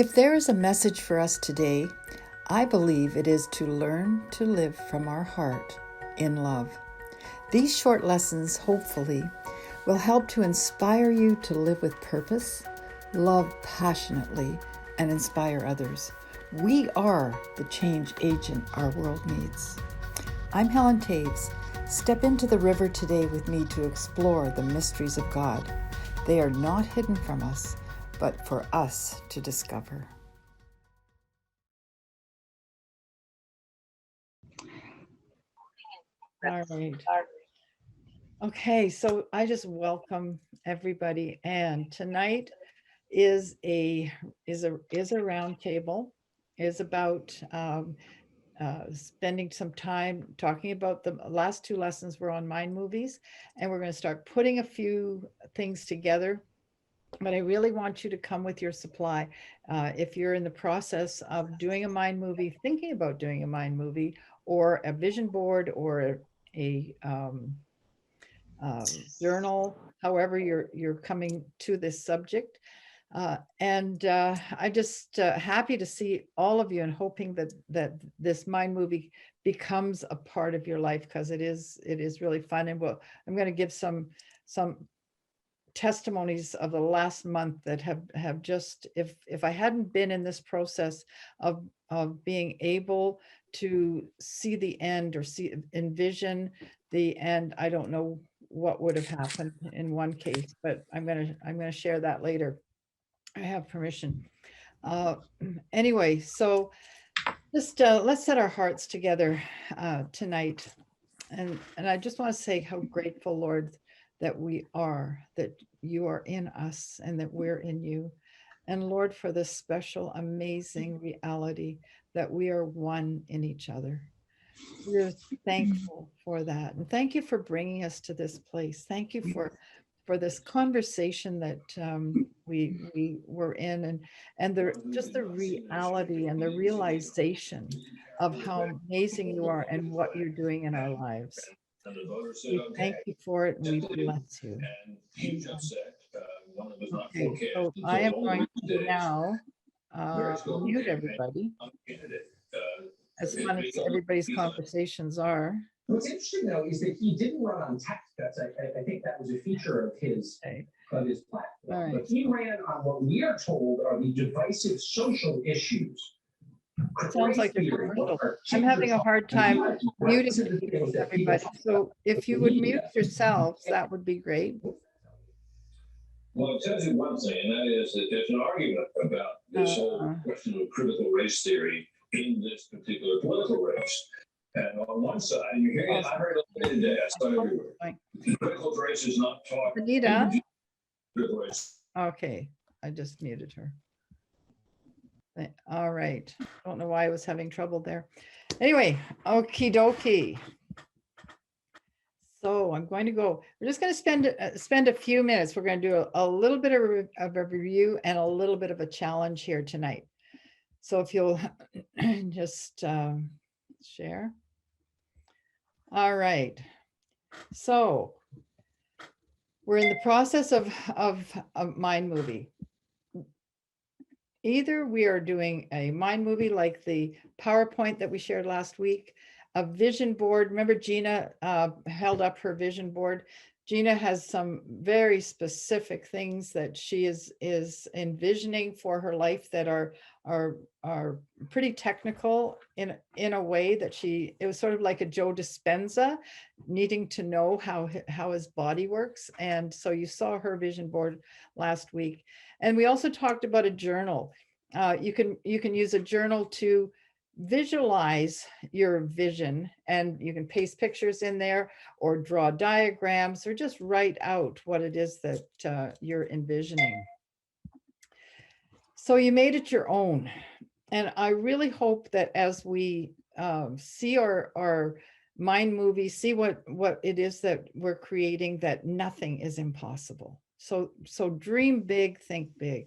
If there is a message for us today, I believe it is to learn to live from our heart in love. These short lessons, hopefully, will help to inspire you to live with purpose, love passionately, and inspire others. We are the change agent our world needs. I'm Helen Toews. Step into the river today with me to explore the mysteries of God. They are not hidden from us, but for us to discover. All right. Okay, so I just welcome everybody, and tonight is a roundtable. Is about spending some time talking about the last two lessons were on mind movies, and we're going to start putting a few things together. But I really want you to come with your supply. If you're in the process of doing a mind movie, thinking about doing a mind movie, or a vision board, or a journal, however you're coming to this subject. I just happy to see all of you, and hoping that this mind movie becomes a part of your life, because it is really fun. And I'm going to give some testimonies of the last month that have just, if I hadn't been in this process of being able to see the end, or envision the end, I don't know what would have happened in one case, but I'm gonna share that later. I have permission. Anyway, so just let's set our hearts together tonight. And I just want to say how grateful, Lord, that we are, that you are in us and that we're in you. And Lord, for this special, amazing reality that we are one in each other. We're thankful for that. And thank you for bringing us to this place. Thank you for this conversation that we were in, and just the reality and the realization of how amazing you are and what you're doing in our lives. We thank you for it, and we bless you. Amen. Okay, so I am going to now mute everybody, as fun as everybody's conversations are. What's interesting, though, is that he didn't run on text cuts. I think that was a feature of his platform. Right. But he ran on what we are told are the divisive social issues. Sounds like a commercial. I'm having a hard time muting everybody. So if you would mute yourselves, that would be great. Well, it tells you one thing, and that is that there's an argument about this whole question of critical race theory in this particular political race. And on one side, you're hearing it, I heard it today, I saw it everywhere. Critical race is not taught. Anita? Okay, I just muted her. All right. I don't know why I was having trouble there. Anyway, okie dokie. So I'm going to go, we're just going to spend a few minutes. We're going to do a little bit of a review and a little bit of a challenge here tonight. So if you'll just share. All right. So we're in the process of a mind movie. Either we are doing a mind movie like the PowerPoint that we shared last week, a vision board. Remember Gina held up her vision board. Gina has some very specific things that she is envisioning for her life that are pretty technical in a way that it was sort of like a Joe Dispenza needing to know how his body works. And so you saw her vision board last week. And we also talked about a journal. You can use a journal to visualize your vision, and you can paste pictures in there or draw diagrams or just write out what it is that you're envisioning. So you made it your own. And I really hope that as we see our mind movie, see what it is that we're creating, that nothing is impossible. So dream big, think big.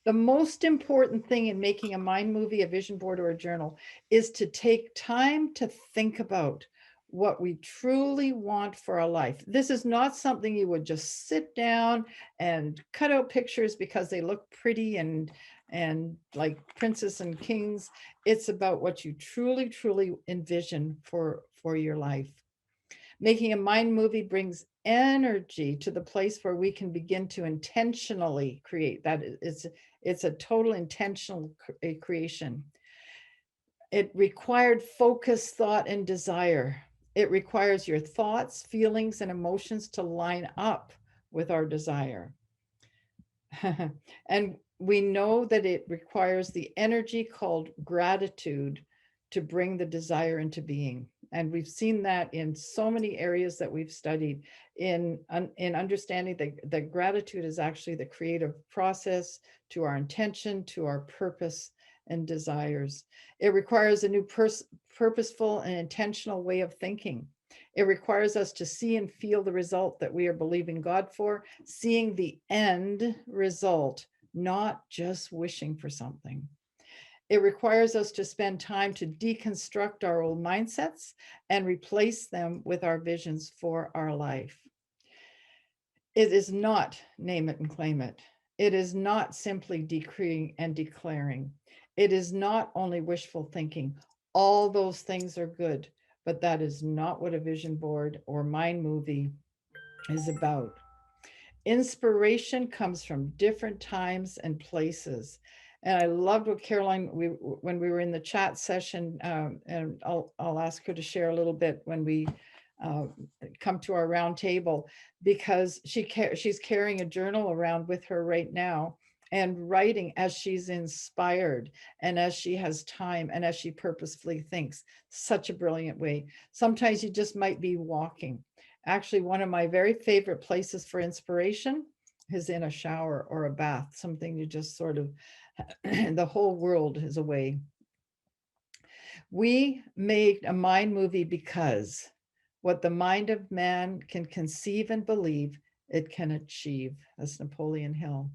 The most important thing in making a mind movie, a vision board, or a journal is to take time to think about what we truly want for our life. This is not something you would just sit down and cut out pictures because they look pretty and and like Princess and Kings. It's about what you truly, truly envision for your life. Making a mind movie brings energy to the place where we can begin to intentionally create. That it's a total intentional creation. It required focus, thought, and desire. It requires your thoughts, feelings, and emotions to line up with our desire. And we know that it requires the energy called gratitude to bring the desire into being. And we've seen that in so many areas that we've studied in understanding that gratitude is actually the creative process to our intention, to our purpose and desires. It requires a new purposeful and intentional way of thinking. It requires us to see and feel the result that we are believing God for, seeing the end result, not just wishing for something. It requires us to spend time to deconstruct our old mindsets and replace them with our visions for our life. It is not name it and claim it. It is not simply decreeing and declaring. It is not only wishful thinking. All those things are good, but that is not what a vision board or mind movie is about. Inspiration comes from different times and places. And I loved what Caroline, when we were in the chat session, and I'll ask her to share a little bit when we come to our round table, because she's carrying a journal around with her right now and writing as she's inspired and as she has time and as she purposefully thinks. Such a brilliant way. Sometimes you just might be walking. Actually, one of my very favorite places for inspiration is in a shower or a bath, something you just sort of, the whole world is away. We made a mind movie because what the mind of man can conceive and believe, it can achieve. That's Napoleon Hill.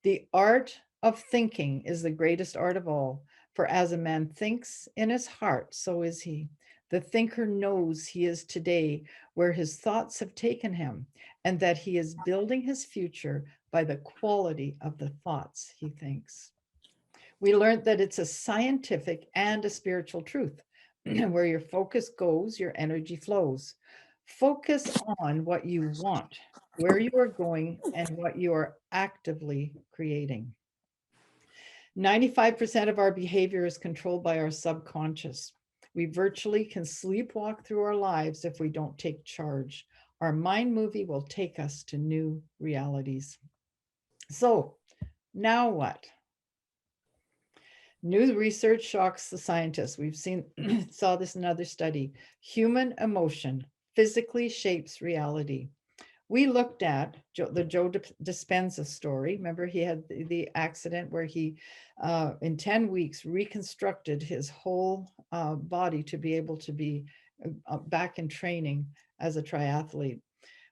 The art of thinking is the greatest art of all, for as a man thinks in his heart, so is he. The thinker knows he is today where his thoughts have taken him, and that he is building his future by the quality of the thoughts he thinks. We learned that it's a scientific and a spiritual truth. Where your focus goes, your energy flows. Focus on what you want, where you are going, and what you are actively creating. 95% of our behavior is controlled by our subconscious. We virtually can sleepwalk through our lives if we don't take charge. Our mind movie will take us to new realities. So now what? New research shocks the scientists. We've saw this in another study. Human emotion physically shapes reality. We looked at the Joe Dispenza story. Remember, he had the accident where he, in 10 weeks, reconstructed his whole body to be able to be back in training as a triathlete.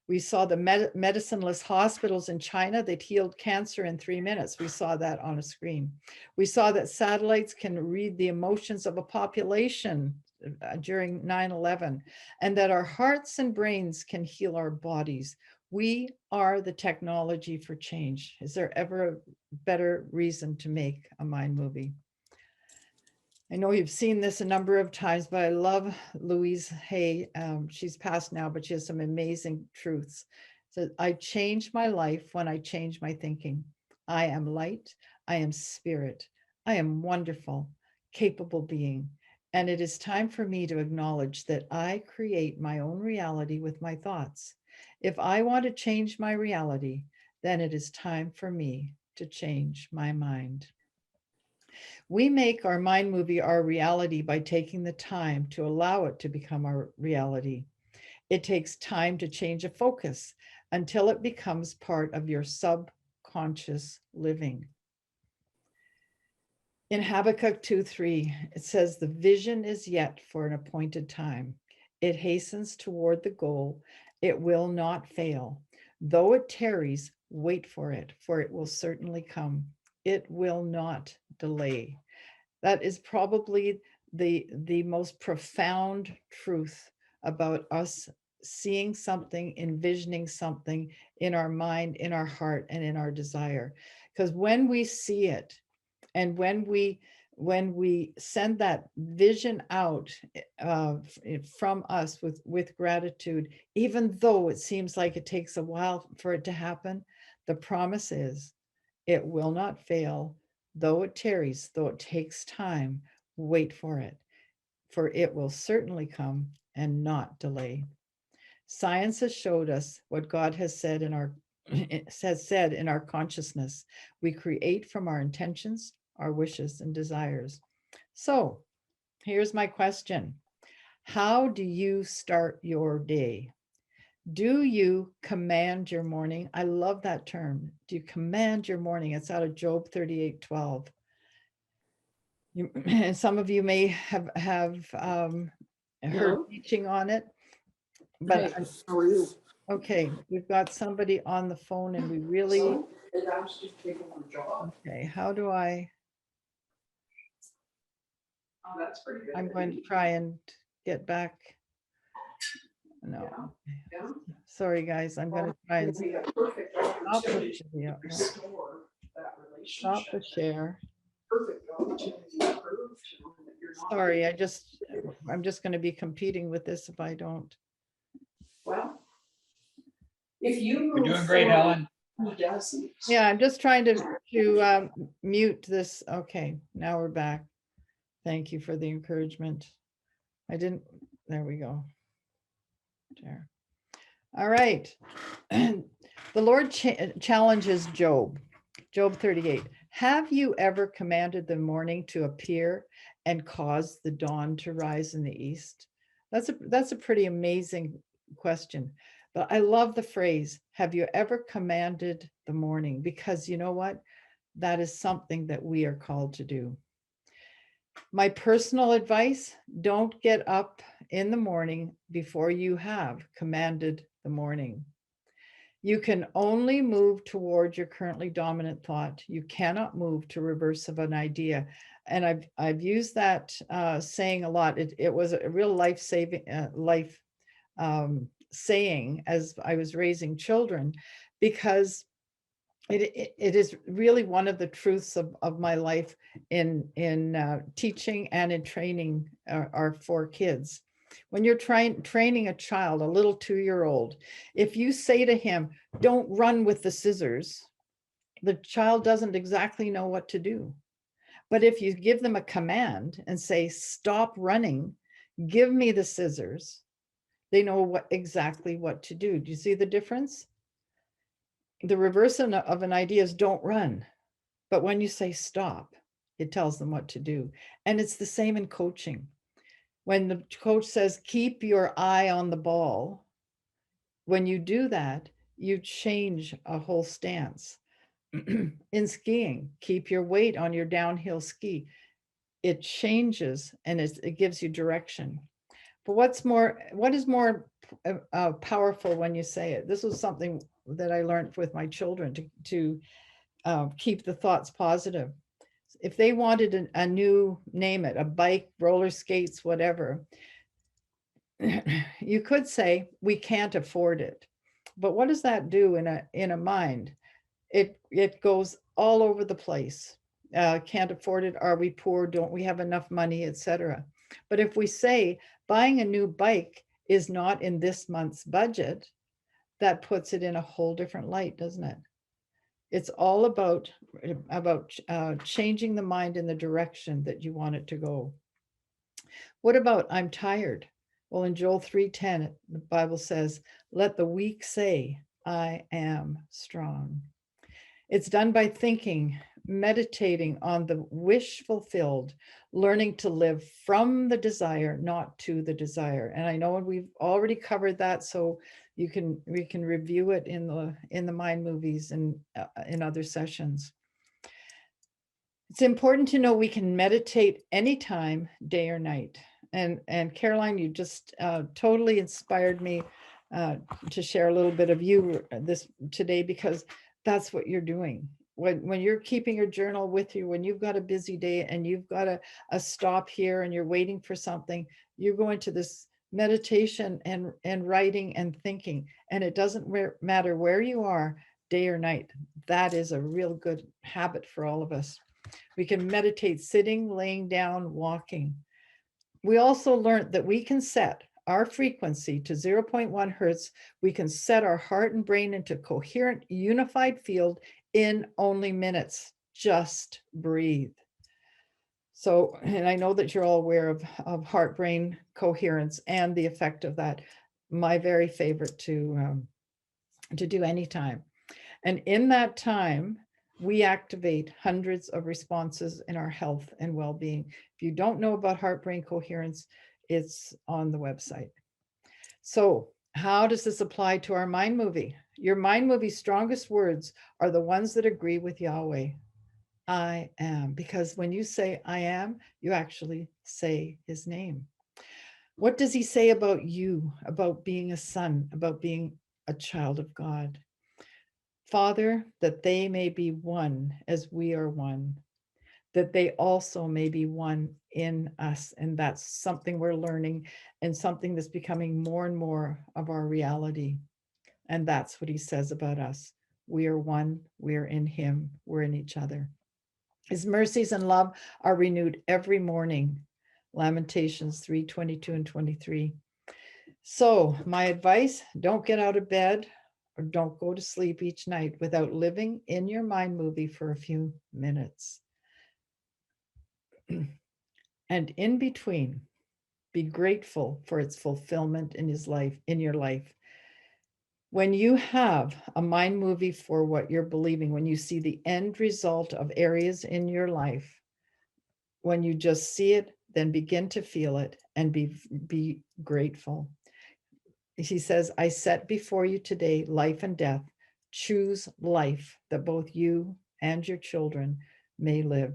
We saw the medicineless hospitals in China that healed cancer in 3 minutes. We saw that on a screen. We saw that satellites can read the emotions of a population during 9/11, and that our hearts and brains can heal our bodies. We are the technology for change. Is there ever a better reason to make a mind movie? I know you've seen this a number of times, but I love Louise Hay. She's passed now, but she has some amazing truths. So I changed my life when I changed my thinking. I am light. I am spirit. I am wonderful, capable being. And it is time for me to acknowledge that I create my own reality with my thoughts. If I want to change my reality, then it is time for me to change my mind. We make our mind movie our reality by taking the time to allow it to become our reality. It takes time to change a focus until it becomes part of your subconscious living. In Habakkuk 2:3, it says, "The vision is yet for an appointed time. It hastens toward the goal. It will not fail. Though it tarries, wait for it will certainly come. It will not delay." That is probably the most profound truth about us seeing something, envisioning something in our mind, in our heart, and in our desire. Because when we see it, And when we send that vision out from us with gratitude, even though it seems like it takes a while for it to happen, the promise is it will not fail, though it tarries, though it takes time. Wait for it will certainly come and not delay. Science has showed us what God has said in our consciousness. We create from our intentions, our wishes and desires. So here's my question. How do you start your day? Do you command your morning? I love that term. Do you command your morning? It's out of Job 38:12. And some of you may have heard teaching on it, but Hey, how are you? okay, we've got somebody on the phone and we really, So, it asked you to take over a job. okay, how do I, Oh, that's pretty good. I'm going to try and get back. No, Yeah. sorry, guys, I'm going to try and It'll be a perfect stop the opportunity to video. restore that Stop the relationship. share. Perfect opportunity to prove to them that you're not. Sorry, I'm just going to be competing with this if I don't. Well, if you You're move doing great, forward, Helen. who doesn't? Yeah, I'm just trying to mute this. Okay, now we're back. Thank you for the encouragement. There we go. There. All right. The Lord challenges Job. Job 38. Have you ever commanded the morning to appear and cause the dawn to rise in the east? That's a pretty amazing question. But I love the phrase, have you ever commanded the morning? Because you know what? That is something that we are called to do. My personal advice, don't get up in the morning before you have commanded the morning. You can only move toward your currently dominant thought. You cannot move to reverse of an idea. And I've used that saying a lot. It was a real life-saving saying as I was raising children, because it is really one of the truths of my life in teaching and in training our 4 kids. When you're training a child, a little 2-year-old, if you say to him, don't run with the scissors, the child doesn't exactly know what to do. But if you give them a command and say, stop running, give me the scissors, they know exactly what to do. Do you see the difference? The reverse of an idea is don't run. But when you say stop, it tells them what to do. And it's the same in coaching. When the coach says, keep your eye on the ball, when you do that, you change a whole stance. In skiing, keep your weight on your downhill ski. It changes and it gives you direction. But what is more powerful when you say it? This was something that I learned with my children to keep the thoughts positive. If they wanted a new, name it, a bike, roller skates, whatever, you could say, we can't afford it. But what does that do in a mind? It goes all over the place. Can't afford it. Are we poor? Don't we have enough money, etc. But if we say buying a new bike is not in this month's budget, that puts it in a whole different light, doesn't it? It's all about changing the mind in the direction that you want it to go. What about I'm tired? Well, in Joel 3:10, the Bible says, let the weak say, I am strong. It's done by thinking, meditating on the wish fulfilled, learning to live from the desire, not to the desire. And I know we've already covered that, so we can review it in the mind movies and in other sessions. It's important to know we can meditate anytime, day or night. And Caroline, you just totally inspired me to share a little bit of you this today, because that's what you're doing. When you're keeping your journal with you, when you've got a busy day and you've got a stop here and you're waiting for something, you're going to this meditation and writing and thinking. And it doesn't matter where you are, day or night. That is a real good habit for all of us. We can meditate sitting, laying down, walking. We also learned that we can set our frequency to 0.1 hertz. We can set our heart and brain into coherent, unified field in only minutes. Just breathe. So, and I know that you're all aware of heart-brain coherence and the effect of that. My very favorite to do anytime. And in that time, we activate hundreds of responses in our health and well-being. If you don't know about heart-brain coherence, it's on the website. So how does this apply to our mind movie? Your mind movie's strongest words are the ones that agree with Yahweh. I am, because when you say I am, you actually say his name. What does he say about you, about being a son, about being a child of God? Father, that they may be one as we are one, that they also may be one in us. And that's something we're learning and something that's becoming more and more of our reality. And that's what he says about us. We are one, we're in him, we're in each other. His mercies and love are renewed every morning. Lamentations 3:22 and 23. So my advice, don't get out of bed or don't go to sleep each night without living in your mind movie for a few minutes. And in between, be grateful for its fulfillment in your life. When you have a mind movie for what you're believing, when you see the end result of areas in your life, when you just see it, then begin to feel it and be grateful. He says, I set before you today life and death. Choose life that both you and your children may live.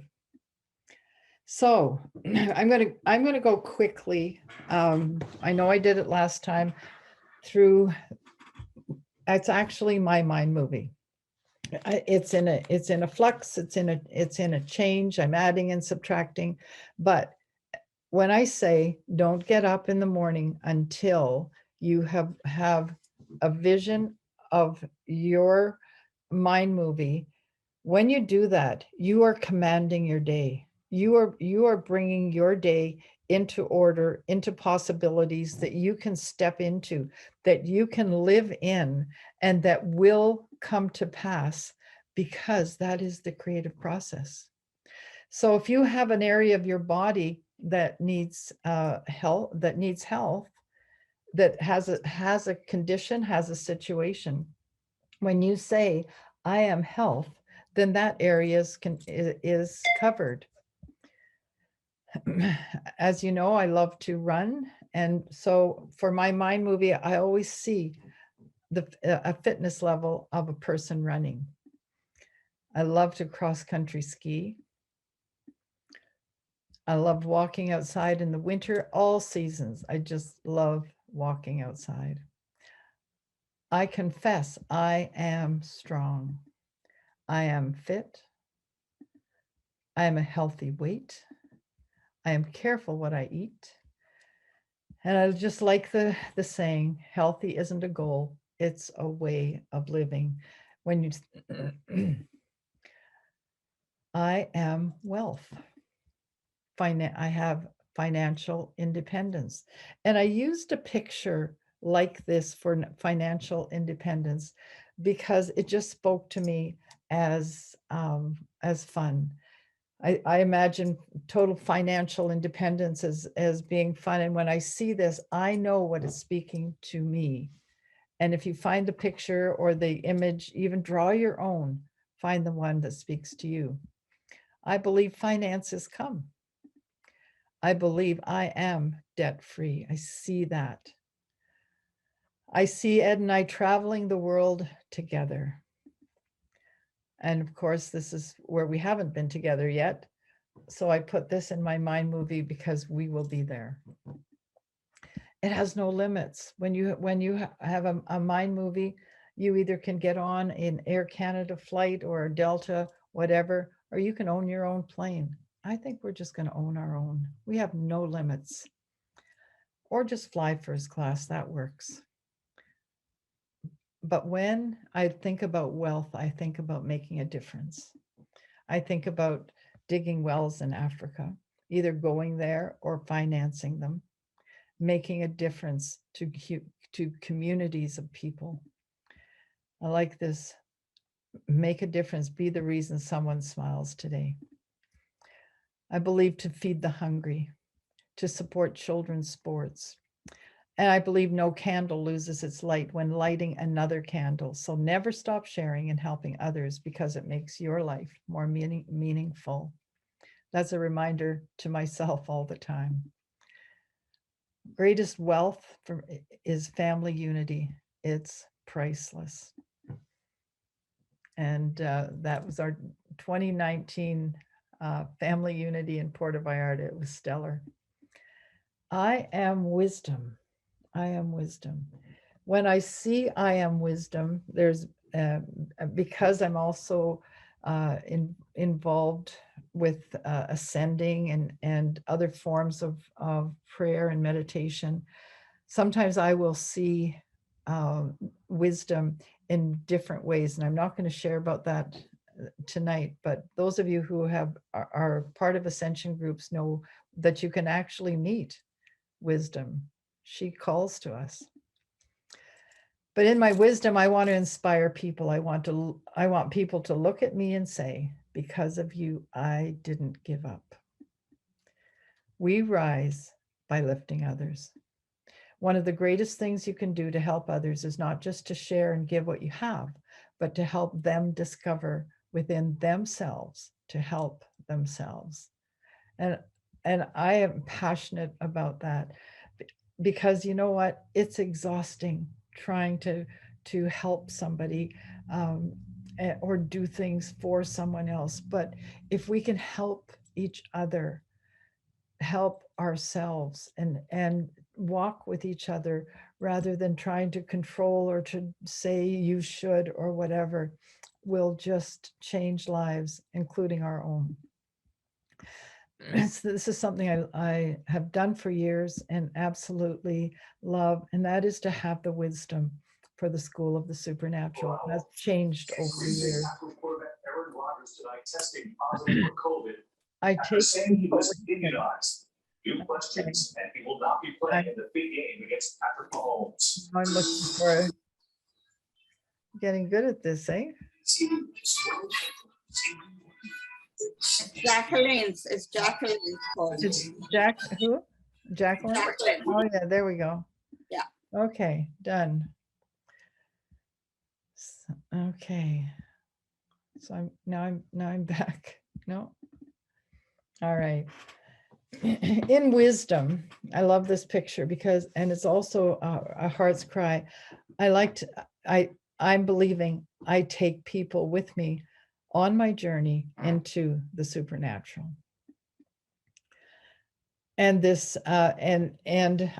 So I'm gonna go quickly. I know I did it last time through. It's actually my mind movie. It's in a flux. It's in a change. I'm adding and subtracting, but when I say don't get up in the morning until you have a vision of your mind movie, when you do that, you are commanding your day. You are bringing your day into order, into possibilities that you can step into, that you can live in, and that will come to pass, because that is the creative process. So if you have an area of your body that needs health, that has a condition, has a situation, when you say I am health, then that area is covered. As you know, I love to run, and so for my mind movie, I always see a fitness level of a person running. I love to cross country ski. I love walking outside in the winter, all seasons. I just love walking outside. I confess I am strong. I am fit. I am a healthy weight. I am careful what I eat. And I just like the saying, healthy isn't a goal, it's a way of living. When you, I am wealth. I have financial independence. And I used a picture like this for financial independence because it just spoke to me as fun. I imagine total financial independence as being fun. And when I see this, I know what is speaking to me. And if you find the picture or the image, even draw your own, find the one that speaks to you. I believe finances come. I believe I am debt-free. I see that. I see Ed and I traveling the world together. And of course, this is where we haven't been together yet. So I put this in my mind movie because we will be there. It has no limits. When you have a mind movie, you either can get on an Air Canada flight or a Delta, whatever, or you can own your own plane. I think we're just going to own our own. We have no limits. Or just fly first class, that works. But when I think about wealth, I think about making a difference. I think about digging wells in Africa, either going there or financing them, making a difference to communities of people. I like this. Make a difference, be the reason someone smiles today. I believe to feed the hungry, to support children's sports. And I believe no candle loses its light when lighting another candle. So never stop sharing and helping others because it makes your life more meaningful. That's a reminder to myself all the time. Greatest wealth is family unity. It's priceless. And that was our 2019 family unity in Puerto Vallarta. It was stellar. I am wisdom. I am wisdom. When I see I am wisdom, there's because I'm also involved with ascending and other forms of prayer and meditation. Sometimes I will see wisdom in different ways, and I'm not going to share about that tonight, but those of you who are part of ascension groups know that you can actually meet wisdom. She calls to us. But in my wisdom, I want to inspire people. I want people to look at me and say, because of you, I didn't give up. We rise by lifting others. One of the greatest things you can do to help others is not just to share and give what you have, but to help them discover within themselves to help themselves. And I am passionate about that because you know what? It's exhausting trying to help somebody or do things for someone else. But if we can help each other, help ourselves and walk with each other rather than trying to control or to say you should or whatever, will just change lives, including our own. This is something I have done for years and absolutely love, and that is to have the wisdom for the School of the Supernatural. That's changed over the years. I take saying he was immunized. New questions, and he will not be playing in the big game against Patrick Mahomes. I'm looking for getting good at this, eh? Jacqueline's. It's Jacqueline's phone. It's who? Jacqueline? Jacqueline. Oh yeah, there we go. Yeah. Okay, done. Okay. So now I'm back. No. All right. In wisdom, I love this picture because, and it's also a heart's cry. I'm believing I take people with me on my journey into the supernatural. And this, and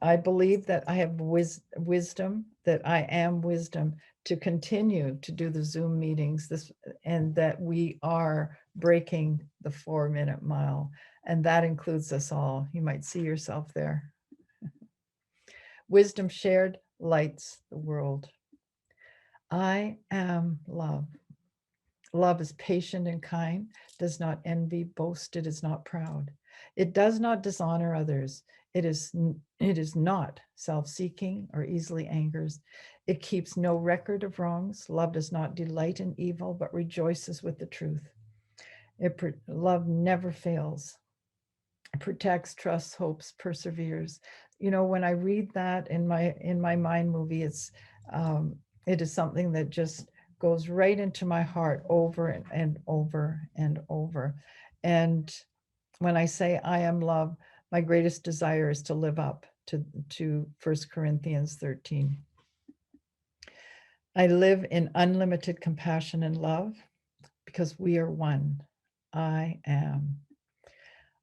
I believe that I have wisdom, that I am wisdom to continue to do the Zoom meetings, and that we are breaking the 4-minute mile. And that includes us all. You might see yourself there. Wisdom shared lights the world. I am love. Love is patient and kind, does not envy, boast, it is not proud. It does not dishonor others. It is not self-seeking or easily angers. It keeps no record of wrongs. Love does not delight in evil, but rejoices with the truth. Love never fails. It protects, trusts, hopes, perseveres. You know, when I read that in my mind movie, it is something that just goes right into my heart over and over and over. And when I say I am love, my greatest desire is to live up to 1 Corinthians 13. I live in unlimited compassion and love because we are one. I am.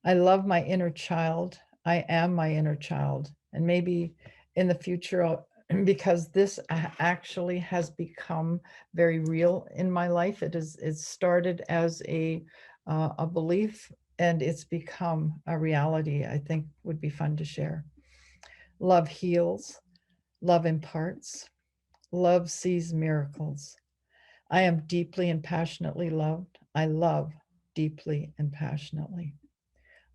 I love my inner child. I am my inner child. And maybe in the future, because this actually has become very real in my life. It started as a belief, and it's become a reality. I think would be fun to share. Love heals. Love imparts. Love sees miracles. I am deeply and passionately loved. I love deeply and passionately.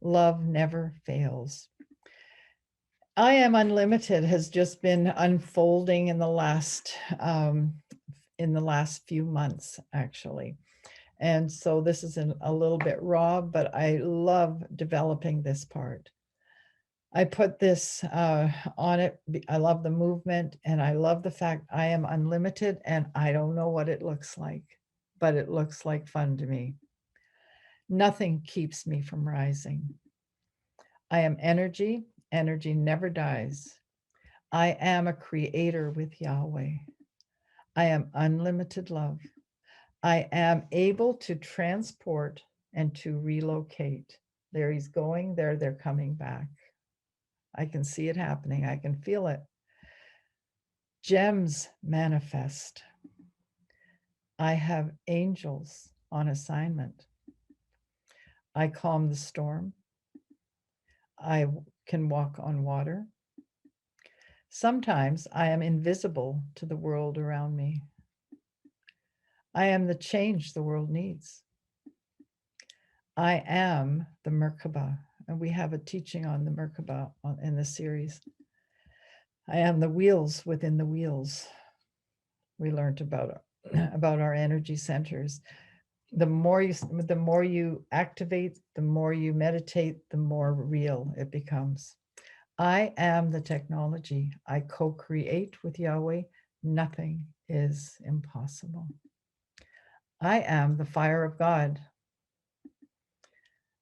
Love never fails. I Am Unlimited has just been unfolding in the last few months, actually. And so this is a little bit raw, but I love developing this part. I put this on it. I love the movement, and I love the fact I am unlimited, and I don't know what it looks like, but it looks like fun to me. Nothing keeps me from rising. I am energy. Energy never dies. I am a creator with Yahweh. I am unlimited love. I am able to transport and to relocate. There he's going, there they're coming back. I can see it happening. I can feel it. Gems manifest. I have angels on assignment. I calm the storm. I can walk on water. Sometimes I am invisible to the world around me. I am the change the world needs. I am the Merkaba, and we have a teaching on the Merkaba in the series. I am the wheels within the wheels. We learned about our energy centers. The more you activate, the more you meditate, the more real it becomes. I am the technology. I co-create with Yahweh. Nothing is impossible. I am the fire of God.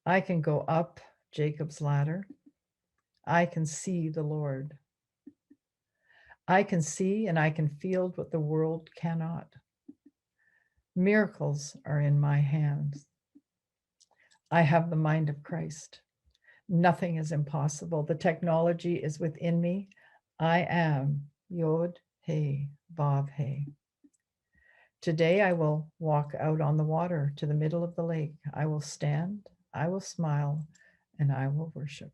I can go up Jacob's ladder. I can see the Lord. I can see and I can feel what the world cannot. Miracles are in my hands. I have the mind of Christ. Nothing is impossible. The technology is within me. I am Yod He Vav He. Today I will walk out on the water to the middle of the lake. I will stand, I will smile, and I will worship.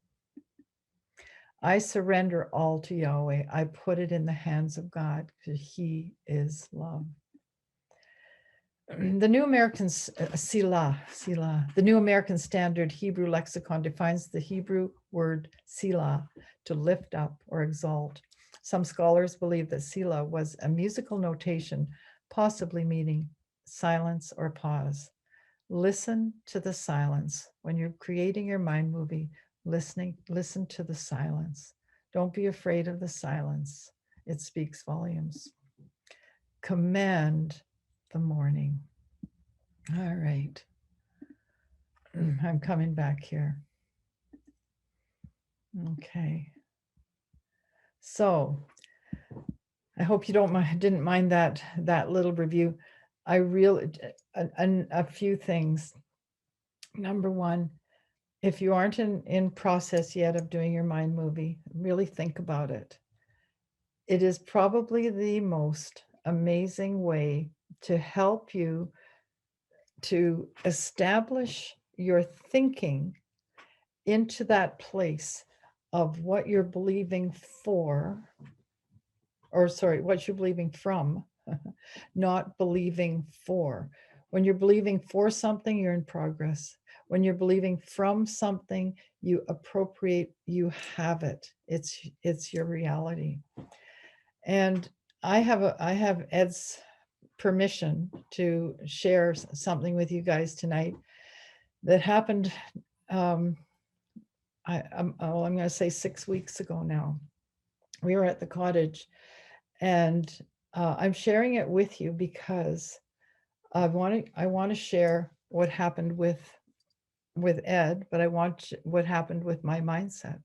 I surrender all to Yahweh. I put it in the hands of God because He is love. The New American Selah, the New American Standard Hebrew Lexicon defines the Hebrew word Selah to lift up or exalt. Some scholars believe that Selah was a musical notation, possibly meaning silence or pause. Listen to the silence. When you're creating your mind movie, listen to the silence. Don't be afraid of the silence. It speaks volumes. Command the morning. All right. I'm coming back here. Okay. So I hope you didn't mind that little review. I really, a few things. Number one, if you aren't in process yet of doing your mind movie, really think about it. It is probably the most amazing way to help you to establish your thinking into that place of what you're believing for, or sorry, what you're believing from, not believing for. When you're believing for something, you're in progress. When you're believing from something, you appropriate, you have it. It's your reality. And I have Ed's permission to share something with you guys tonight that happened. I'm going to say 6 weeks ago now. We were at the cottage, and I'm sharing it with you because I want to share what happened with Ed, but I want what happened with my mindset.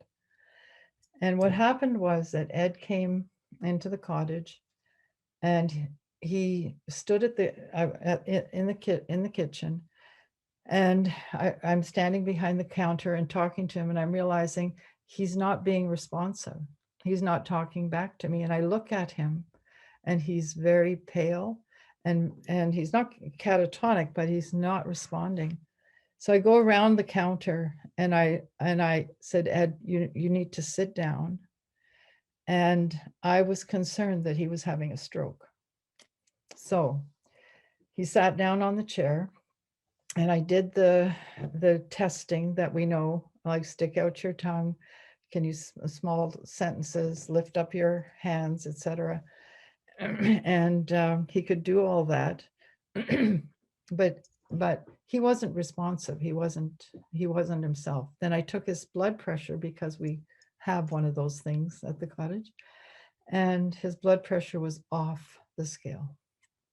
And what happened was that Ed came into the cottage, and he stood in the kitchen, and I'm standing behind the counter and talking to him, and I'm realizing he's not being responsive. He's not talking back to me. And I look at him, and he's very pale, and he's not catatonic, but he's not responding. So I go around the counter, and I said, Ed, you need to sit down. And I was concerned that he was having a stroke. So he sat down on the chair, And I did the testing that we know, like stick out your tongue, can use small sentences, lift up your hands, etc. And he could do all that, but he wasn't responsive. He wasn't himself. Then I took his blood pressure because we have one of those things at the cottage, and his blood pressure was off the scale.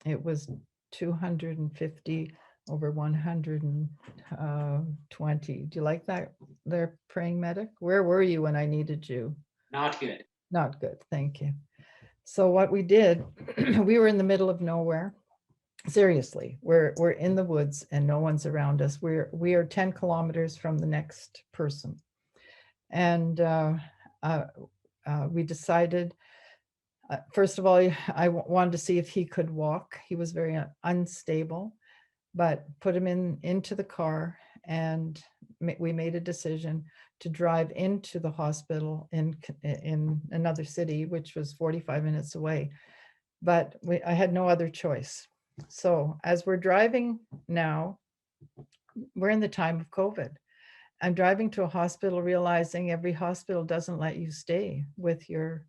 It was 250 over 120. Do you like that there, praying medic? Where were you when I needed you? Not good. Not good, thank you. So what we did, we were in the middle of nowhere. Seriously, we're in the woods and no one's around us. We are 10 kilometers from the next person. And we decided, first of all, I wanted to see if he could walk. He was very unstable, but put him into the car, and we made a decision to drive into the hospital in another city, which was 45 minutes away. But I had no other choice. So as we're driving now, we're in the time of COVID. I'm driving to a hospital, realizing every hospital doesn't let you stay with your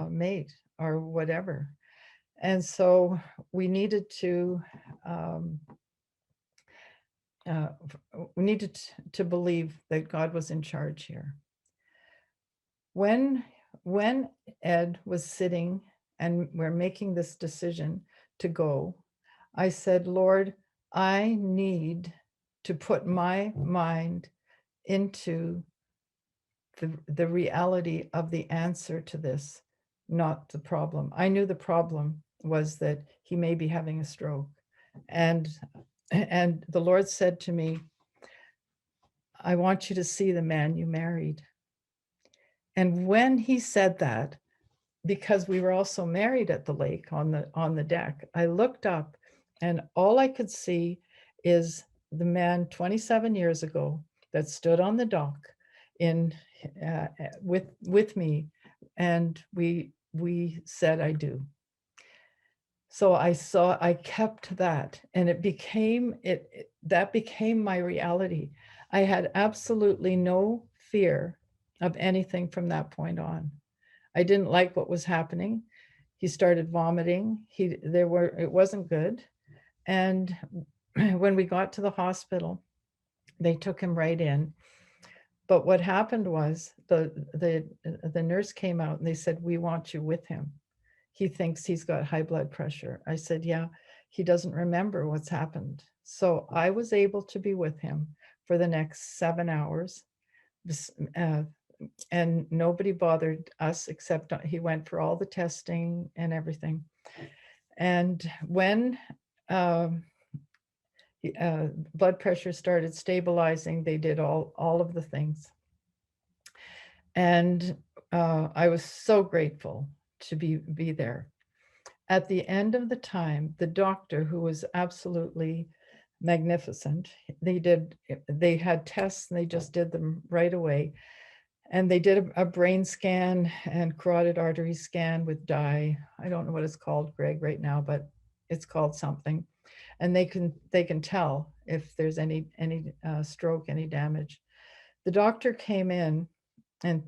mate or whatever. And so we needed to believe that God was in charge here. When Ed was sitting and we're making this decision to go, I said, Lord, I need to put my mind into the reality of the answer to this, not the problem. I knew the problem was that he may be having a stroke. And the Lord said to me, I want you to see the man you married. And when he said that, because we were also married at the lake on the deck, I looked up and all I could see is the man 27 years ago that stood on the dock with me, and we said I do. So I kept that, and that became my reality. I had absolutely no fear of anything from that point on. I didn't like what was happening. He started vomiting. It wasn't good. And when we got to the hospital, they took him right in. But what happened was the nurse came out and they said, we want you with him. He thinks he's got high blood pressure. I said, yeah, he doesn't remember what's happened. So I was able to be with him for the next 7 hours. And nobody bothered us except he went for all the testing and everything. And when blood pressure started stabilizing, they did all of the things. And I was so grateful to be there. At the end of the time, the doctor, who was absolutely magnificent, they had tests and they just did them right away. And they did a brain scan and carotid artery scan with dye. I don't know what it's called, Greg, right now, but it's called something. And they can tell if there's any stroke, any damage. The doctor came in and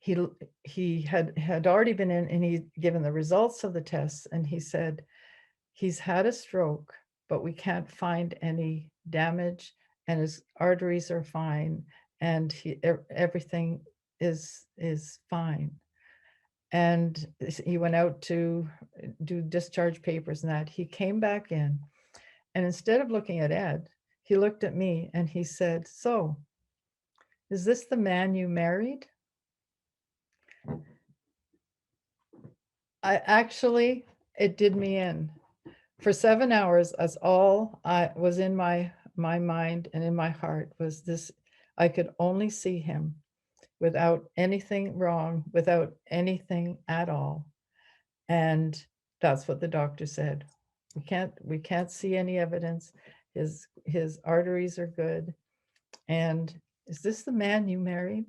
he had already been in, and he'd given the results of the tests, and he said, he's had a stroke, but we can't find any damage, and his arteries are fine, and everything is fine. And he went out to do discharge papers and that. He came back in, and instead of looking at Ed, he looked at me and he said, so, is this the man you married? It did me in. For 7 hours, that's all I was in my mind and in my heart was this. I could only see him without anything wrong, without anything at all. And that's what the doctor said. We can't see any evidence. His arteries are good. And is this the man you married?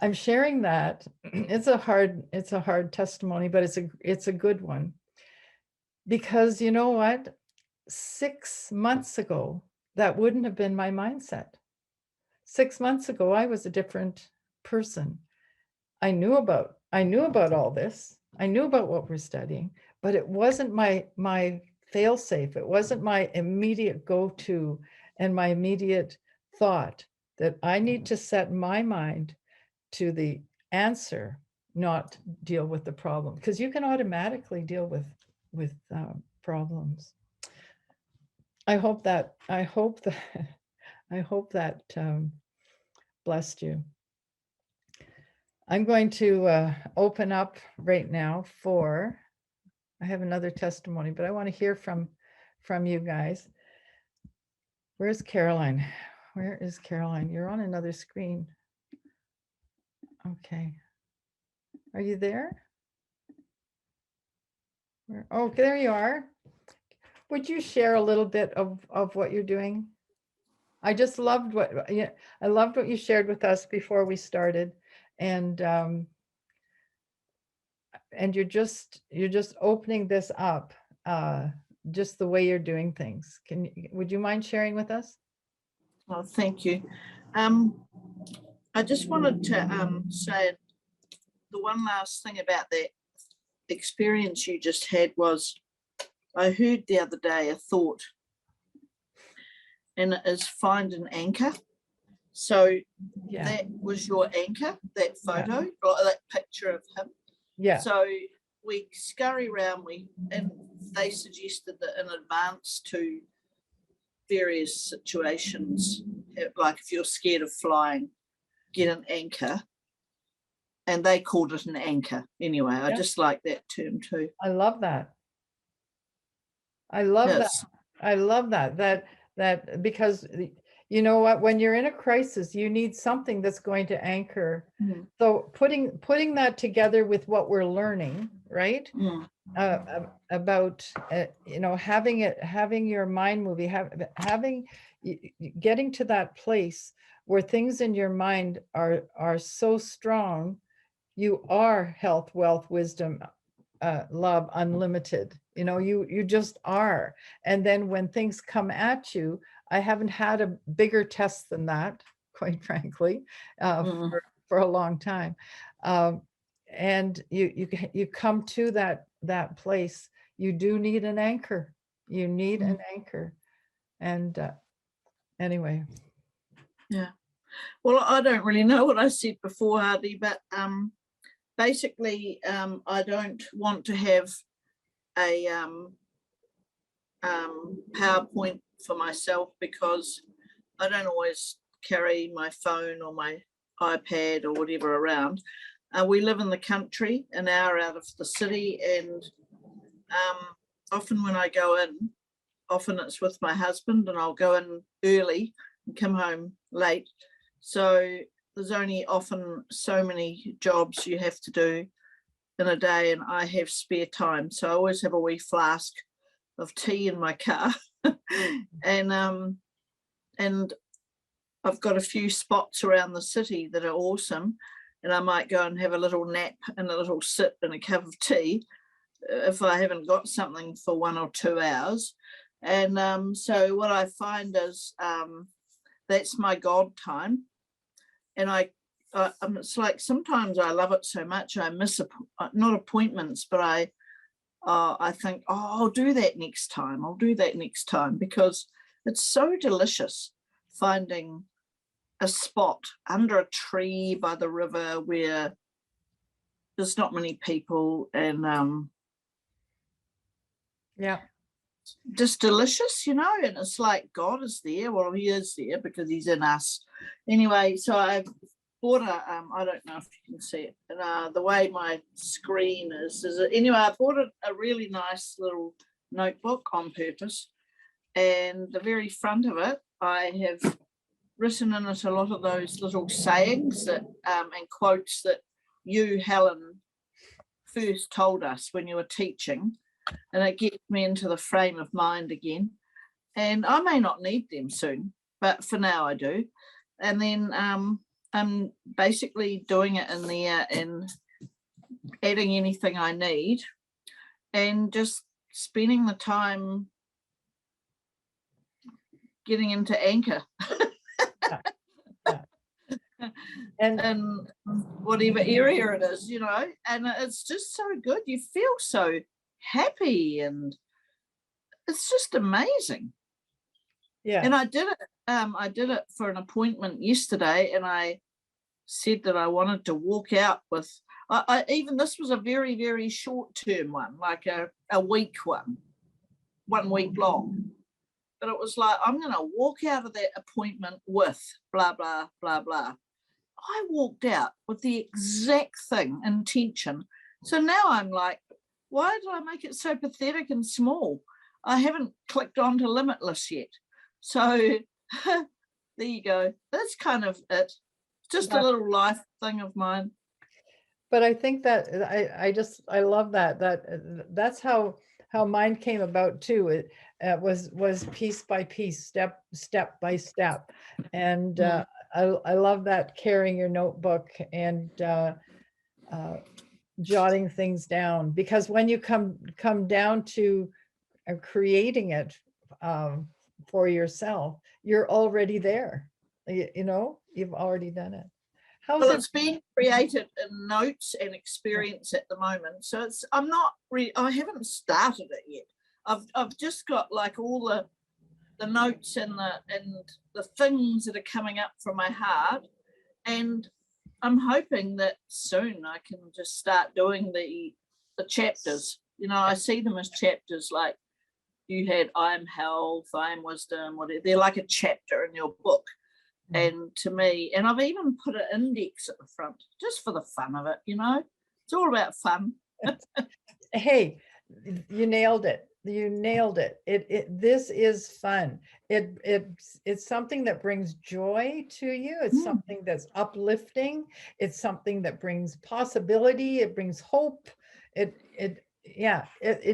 I'm sharing that. It's a hard testimony, but it's a good one. Because you know what? 6 months ago, that wouldn't have been my mindset. 6 months ago, I was a different person. I knew about all this. I knew about what we're studying, but it wasn't my fail safe. It wasn't my immediate go-to and my immediate thought that I need to set my mind to the answer, not deal with the problem, because you can automatically deal with problems. I hope that blessed you. I'm going to open up right now for, I have another testimony, but I want to hear from you guys. Where's Caroline? Where is Caroline? You're on another screen. Okay. Are you there? Oh, there you are. Would you share a little bit of what you're doing? I just loved I loved what you shared with us before we started. And you're just opening this up, just the way you're doing things. Would you mind sharing with us? Well, thank you. I just wanted to say the one last thing about that experience you just had was, I heard the other day a thought, and it is find an anchor. So Yeah. that was your anchor, that photo, or that picture of him. Yeah. So we scurry around, and they suggested that in advance to various situations, like if you're scared of flying, get an anchor. And they called it an anchor. Anyway, I just like that term too. I love that. I love that. I love that because you know what, when you're in a crisis, you need something that's going to anchor. Mm. So putting that together with what we're learning, right? Mm. About you know, having your mind movie, getting to that place where things in your mind are so strong. You are health, wealth, wisdom, love, unlimited. You know, you just are. And then when things come at you, I haven't had a bigger test than that, quite frankly, for a long time. And you come to that place. You do need an anchor. You need an anchor. And anyway. Yeah. Well, I don't really know what I said before, Hardy, but basically, I don't want to have a PowerPoint for myself because I don't always carry my phone or my iPad or whatever around. We live in the country, an hour out of the city, and often when I go in, often it's with my husband, and I'll go in early and come home late. So there's only often so many jobs you have to do in a day, and I have spare time. So I always have a wee flask of tea in my car. and I've got a few spots around the city that are awesome. And I might go and have a little nap and a little sip and a cup of tea if I haven't got something for 1 or 2 hours. And so what I find is that's my God time. And it's like sometimes I love it so much I miss not appointments, but I think, I'll do that next time. I'll do that next time, because it's so delicious finding a spot under a tree by the river where there's not many people, and just delicious, you know. And it's like God is there. Well, he is there because he's in us. Anyway, so I've bought I don't know if you can see it, and the way my screen is anyway, I bought a really nice little notebook on purpose, and the very front of it, I have written in it a lot of those little sayings that and quotes that you, Helen, first told us when you were teaching, and it gets me into the frame of mind again. And I may not need them soon, but for now I do. And then I'm basically doing it in there and adding anything I need, and just spending the time getting into anchor. And whatever area it is, you know, and it's just so good. You feel so happy, and it's just amazing. Yeah. And I did it for an appointment yesterday, and I said that I wanted to walk out with, I even, this was a very, very short term one, like a week one, 1 week long. But it was like, I'm going to walk out of that appointment with blah, blah, blah, blah. I walked out with the exact thing, intention. So now I'm like, why did I make it so pathetic and small? I haven't clicked on to Limitless yet. So there you go. That's kind of it. Just a little life thing of mine. But I think that I love that's how mine came about too. It was piece by piece, step by step. And I love that, carrying your notebook and jotting things down, because when you come down to creating it for yourself, you're already there. You know, you've already done it. Well, it's being created in notes and experience at the moment. So it's, I haven't started it yet. I've just got like all the notes and the things that are coming up from my heart. And I'm hoping that soon I can just start doing the chapters. You know, I see them as chapters, like you had I am health, I am wisdom, whatever. They're like a chapter in your book. And to me, and I've even put an index at the front just for the fun of it, you know, it's all about fun. Hey, you nailed it. You nailed it. This is fun. It's something that brings joy to you. It's something that's uplifting. It's something that brings possibility. It brings hope. It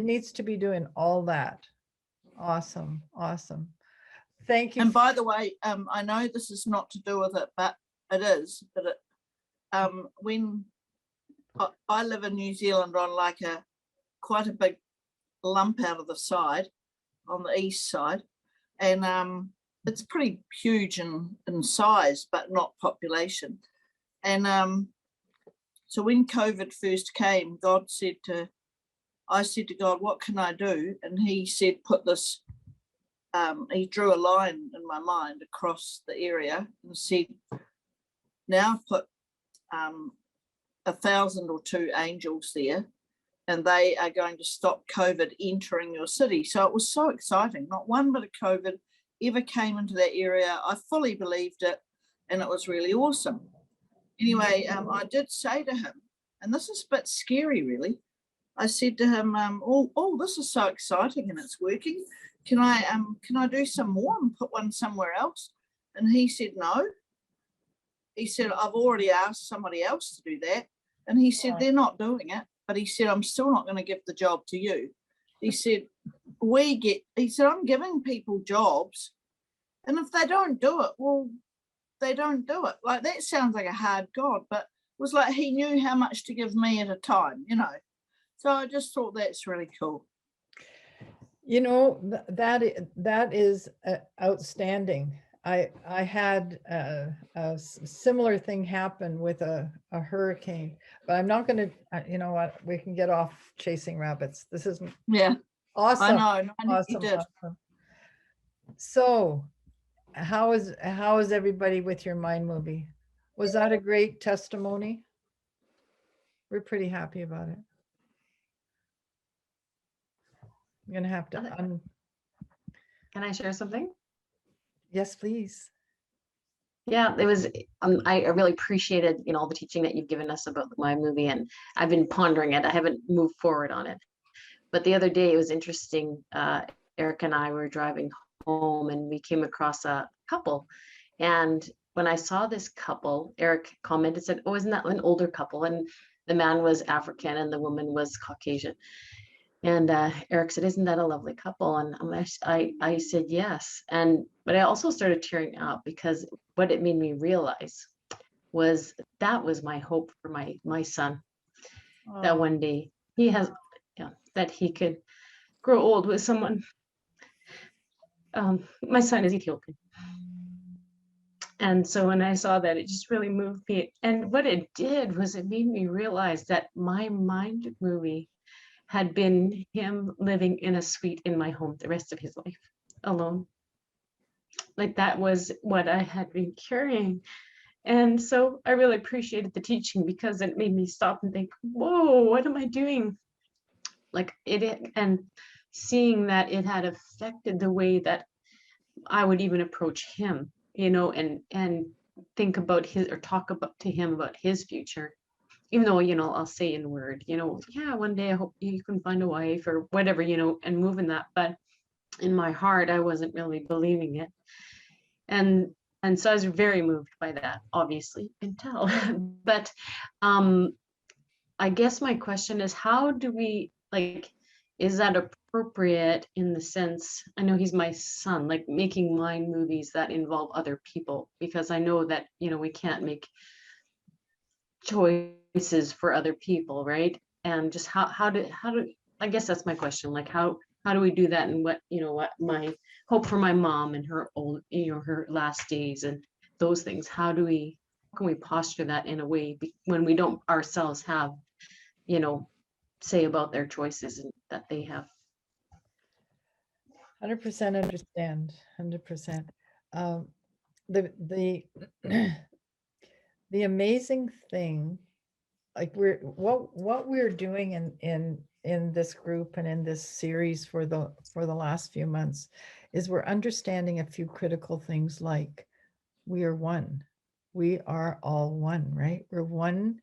needs to be doing all that. Awesome. Awesome. Thank you. And by the way, I know this is not to do with it, but it is. But when I live in New Zealand on like quite a big lump out of the side, on the east side, and it's pretty huge in size, but not population. And so when COVID first came, I said to God, what can I do? And he said, put this. He drew a line in my mind across the area and said, now put 1,000 or 2 angels there, and they are going to stop COVID entering your city. So it was so exciting. Not one bit of COVID ever came into that area. I fully believed it, and it was really awesome. Anyway, I did say to him, and this is a bit scary, really. I said to him, oh, this is so exciting and it's working. Can I do some more and put one somewhere else? And he said, no. He said, I've already asked somebody else to do that. And he said, they're not doing it. But he said, I'm still not going to give the job to you. He said, I'm giving people jobs. And if they don't do it, well, they don't do it. Like, that sounds like a hard God, but it was like he knew how much to give me at a time, you know. So I just thought that's really cool. You know, that is outstanding. I had a similar thing happen with a hurricane, but I'm not going to, you know what, we can get off chasing rabbits. This is awesome. I know awesome, you did. awesome. So how is everybody with your Mind movie? Was that a great testimony? We're pretty happy about it. I'm gonna have to Can I share something? Yes, please. Yeah, it was. I really appreciated, you know, all the teaching that you've given us about my movie, and I've been pondering it. I haven't moved forward on it, but the other day it was interesting. Eric and I were driving home, and we came across a couple, and when I saw this couple, Eric commented, said, "Oh, isn't that an older couple?" And the man was African, and the woman was Caucasian. And Eric said, "Isn't that a lovely couple?" And I said, "Yes." But I also started tearing up, because what it made me realize was that was my hope for my son. That one day he has, that he could grow old with someone. My son is Ethiopian. And so when I saw that, it just really moved me. And what it did was it made me realize that my mind movie had been him living in a suite in my home the rest of his life alone. Like that was what I had been carrying. And so I really appreciated the teaching because it made me stop and think, whoa, what am I doing? Like and seeing that it had affected the way that I would even approach him, and think about his, or talk about to him about his future. Even though, I'll say in word, yeah, one day I hope you can find a wife or whatever, and move in that. But in my heart, I wasn't really believing it. And so I was very moved by that, obviously, you can tell. But I guess my question is, how do we, is that appropriate in the sense, I know he's my son, like making mind movies that involve other people, because I know that, we can't make choices for other people, right? And just how do I guess that's my question, like how do we do that, and what my hope for my mom and her old, her last days and those things, how can we posture that in a way when we don't ourselves have say about their choices and that they have. 100% understand, 100%. The the amazing thing, like what we're doing in this group and in this series for the last few months is we're understanding a few critical things, like we are one. We are all one, right? We're one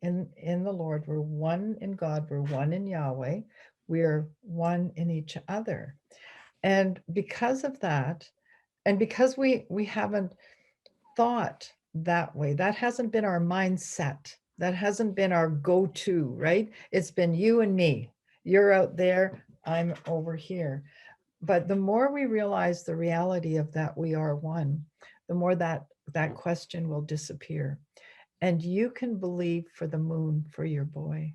in the Lord. We're one in God. We're one in Yahweh. We're one in each other. And because of that, and because we haven't thought that way, that hasn't been our mindset, that hasn't been our go-to, right? It's been you and me. You're out there, I'm over here. But the more we realize the reality of that we are one, the more that question will disappear. And you can believe for the moon for your boy.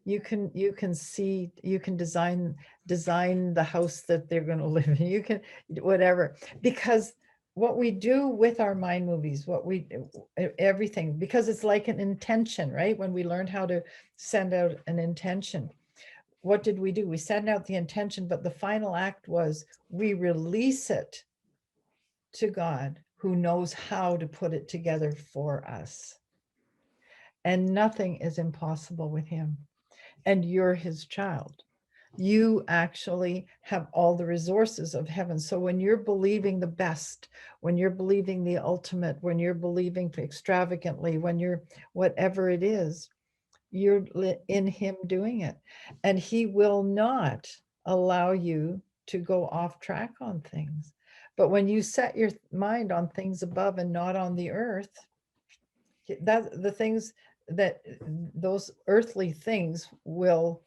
You can see, you can design the house that they're going to live in. You can whatever, because what we do with our mind movies, everything, because it's like an intention, right? When we learned how to send out an intention, what did we do? We send out the intention, but the final act was we release it to God, who knows how to put it together for us. And nothing is impossible with him. And you're his child. You actually have all the resources of heaven. So when you're believing the best, when you're believing the ultimate, when you're believing extravagantly, when you're whatever it is, you're in him doing it. And he will not allow you to go off track on things. But when you set your mind on things above and not on the earth, that the things that those earthly things will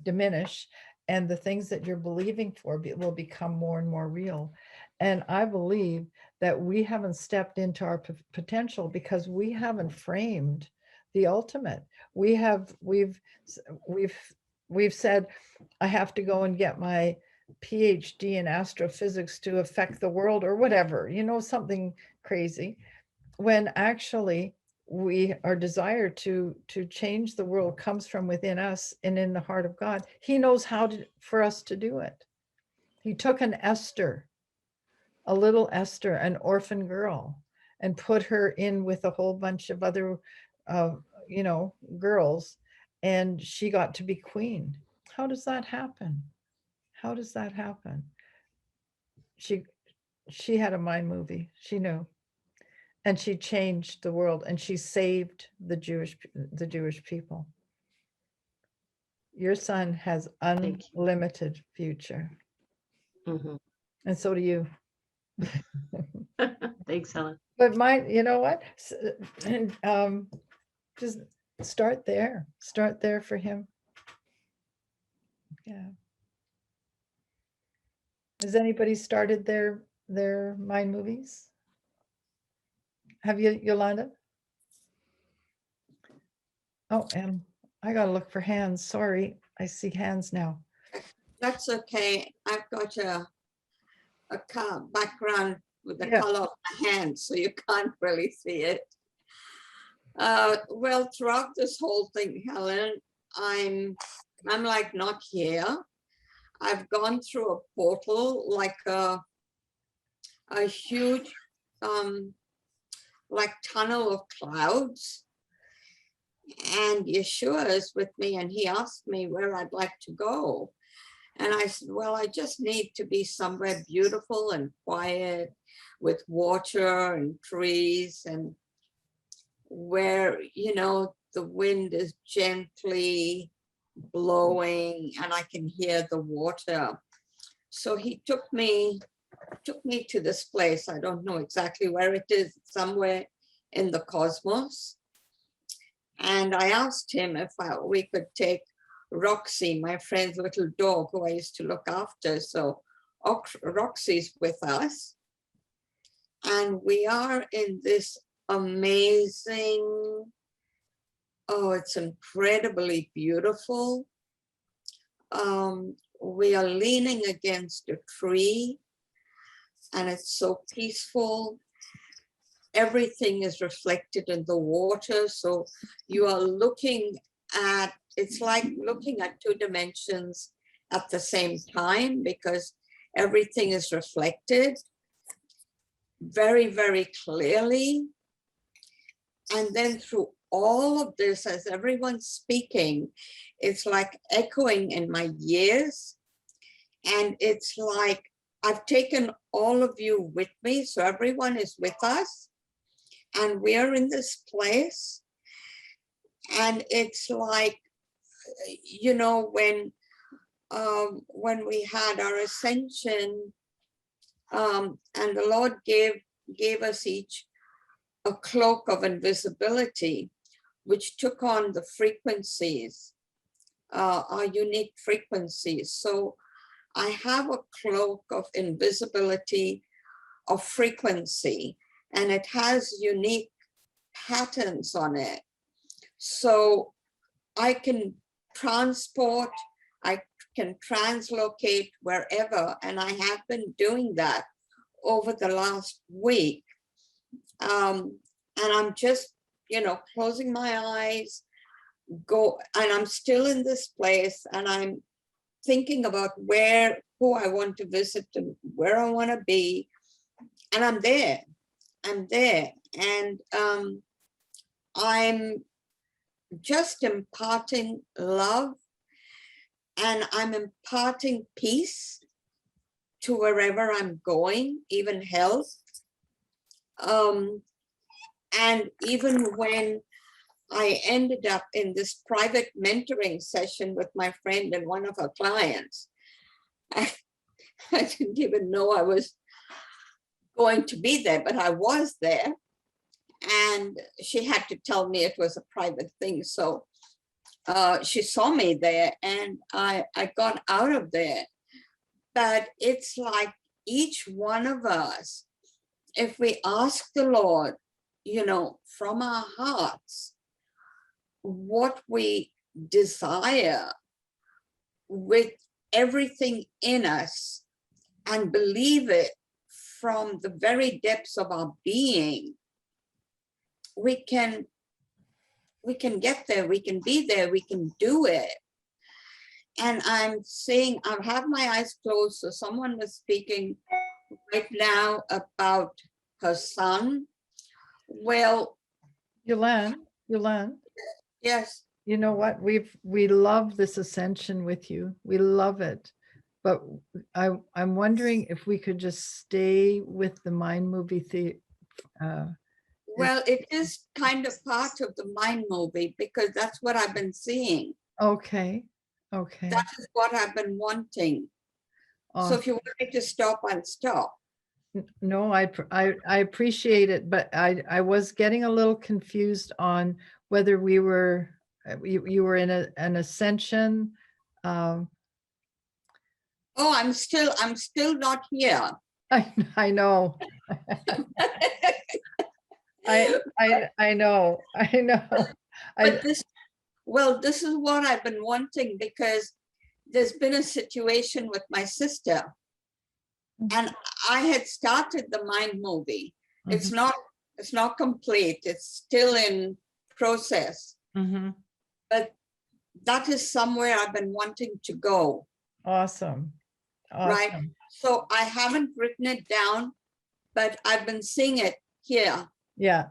diminish, and the things that you're believing for will become more and more real. And I believe that we haven't stepped into our potential because we haven't framed the ultimate. We've said, I have to go and get my PhD in astrophysics to affect the world or whatever, something crazy, when actually our desire to change the world comes from within us and in the heart of God. He knows how for us to do it. He took an Esther, a little Esther, an orphan girl, and put her in with a whole bunch of other, girls, and she got to be queen. How does that happen? How does that happen? She had a mind movie. She knew. And she changed the world, and she saved the Jewish people. Your son has unlimited future. Mm-hmm. And so do you. Thanks, Helen. But you know what? Just start there. Start there for him. Yeah. Has anybody started their mind movies? Have you, Yolanda? Oh, and I gotta look for hands. Sorry, I see hands now. That's okay. I've got a background with the Yeah. color of my hand, so you can't really see it. Well, throughout this whole thing, Helen, I'm like not here. I've gone through a portal, like a huge like tunnel of clouds. And Yeshua is with me, and he asked me where I'd like to go. And I said, well, I just need to be somewhere beautiful and quiet with water and trees, and where, you know, the wind is gently blowing and I can hear the water. So he took me to this place. I don't know exactly where it is, somewhere in the cosmos. And I asked him if we could take Roxy, my friend's little dog who I used to look after. So Roxy's with us. And we are in this amazing, oh, it's incredibly beautiful. We are leaning against a tree and it's so peaceful. Everything is reflected in the water. So you are looking at, it's like looking at two dimensions at the same time, because everything is reflected very, very clearly. And then through all of this, as everyone's speaking, it's like echoing in my ears. And it's like I've taken all of you with me. So everyone is with us. And we're in this place. And it's like, you know, when we had our ascension, and the Lord gave us each a cloak of invisibility, which took on the frequencies, our unique frequencies. So I have a cloak of invisibility of frequency, and it has unique patterns on it. So I can transport, I can translocate wherever, and I have been doing that over the last week. And I'm just, you know, closing my eyes, and I'm still in this place, and I'm thinking about who I want to visit and where I want to be. And I'm there. And I'm just imparting love, and I'm imparting peace to wherever I'm going, even health. And even when I ended up in this private mentoring session with my friend and one of her clients, I didn't even know I was going to be there, but I was there. And she had to tell me it was a private thing. So she saw me there, and I got out of there. But it's like each one of us, if we ask the Lord, you know, from our hearts, what we desire with everything in us, and believe it from the very depths of our being, we can get there, we can be there, we can do it. And I'm saying, I have my eyes closed. So someone was speaking right now about her son. Well, Yolande, yes. you know what? We love this ascension with you. We love it. But I'm wondering if we could just stay with the mind movie Well, it is kind of part of the mind movie, because that's what I've been seeing. Okay. That is what I've been wanting. So if you want me to stop, I'll stop. No, I appreciate it, but I was getting a little confused on whether we were you were in an ascension. Oh, I'm still not here. I know. I know. But this is what I've been wanting, because there's been a situation with my sister, and I had started the mind movie. It's not complete. It's still in process, but that is somewhere I've been wanting to go. Awesome. Right. Awesome. So I haven't written it down, but I've been seeing it here. Yeah.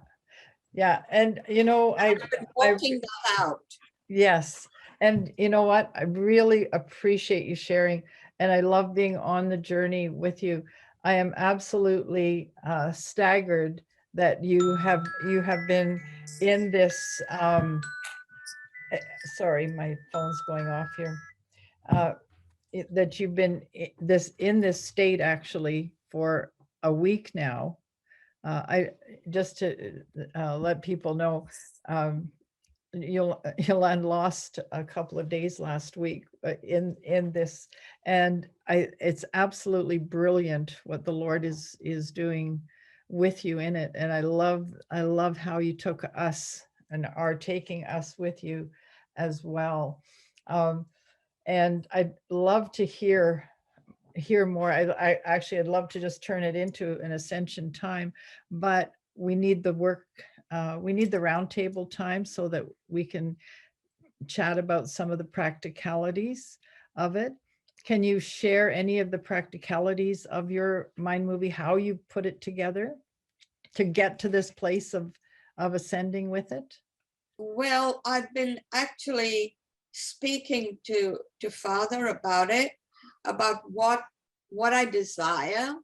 Yeah. And you know, I've been working that out. yes. And you know what? I really appreciate you sharing, and I love being on the journey with you. I am absolutely staggered that you have been in this. Sorry, my phone's going off here. That you've been in this state actually for a week now. I just to let people know, Yolande lost a couple of days last week in this, and it's absolutely brilliant what the Lord is doing with you in it. And I love how you took us and are taking us with you as well. And I'd love to hear more. I actually, I'd love to just turn it into an ascension time, but we need the work. We need the roundtable time so that we can chat about some of the practicalities of it. Can you share any of the practicalities of your mind movie, how you put it together to get to this place of ascending with it? Well, I've been actually speaking to Father about it, about what I desire,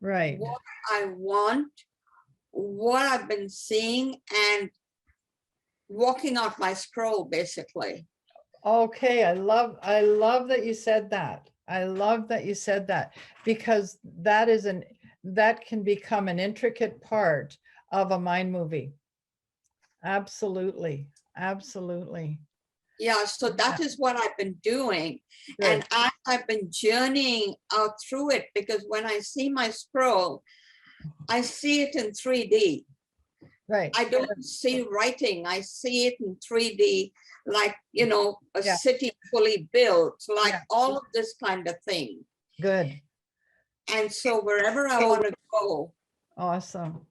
Right. what I want, what I've been seeing, and walking out my scroll, basically. Okay, I love that you said that. I love that you said that, because that can become an intricate part of a mind movie. Absolutely. Absolutely. Yeah, so that is what I've been doing. Good. And I've been journeying out through it, because when I see my scroll, I see it in 3D. Right. I don't see writing. I see it in 3D, like, you know, a Yeah. city fully built, like Yeah. all of this kind of thing. Good. And so wherever I want to go, Awesome.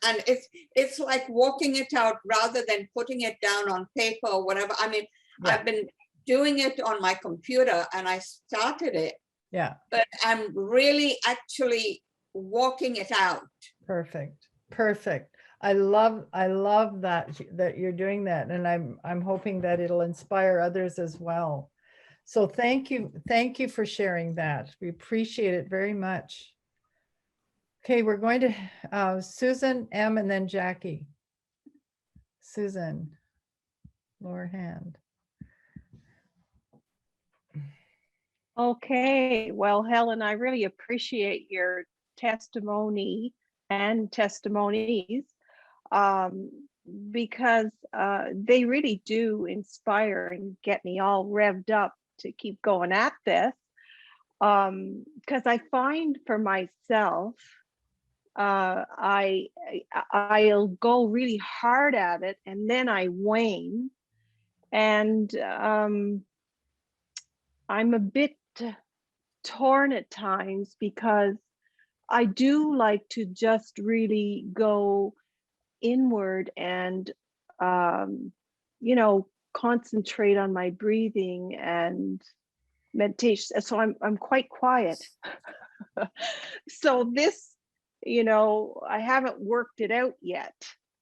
and it's like walking it out rather than putting it down on paper or whatever. I mean, Yeah. I've been doing it on my computer, and I started it, Yeah. but I'm really actually walking it out. Perfect. Perfect. I love that you're doing that, and I'm hoping that it'll inspire others as well. So thank you for sharing that. We appreciate it very much. Okay, we're going to Susan M. and then Jackie. Susan, lower hand. Okay, well, Helen, I really appreciate your testimony and testimonies, because they really do inspire and get me all revved up to keep going at this. Because I find for myself, I'll go really hard at it, and then I wane, and I'm a bit torn at times, because I do like to just really go inward and you know, concentrate on my breathing and meditation. So I'm quite quiet. So this, you know, I haven't worked it out yet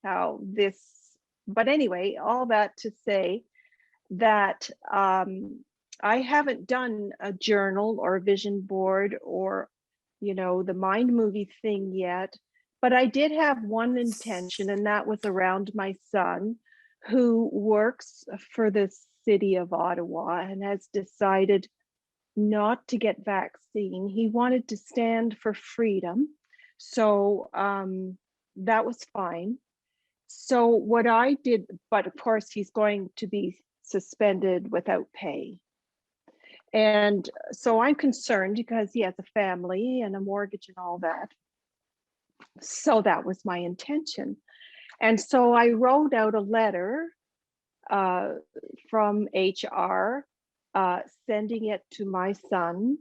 how this, but anyway, all that to say that I haven't done a journal or a vision board or, you know, the mind movie thing yet, but I did have one intention, and that was around my son, who works for the city of Ottawa and has decided not to get vaccine. He wanted to stand for freedom. So that was fine. So what I did, but of course he's going to be suspended without pay. And so I'm concerned because he has a family and a mortgage and all that. So that was my intention. And so I wrote out a letter from HR sending it to my son,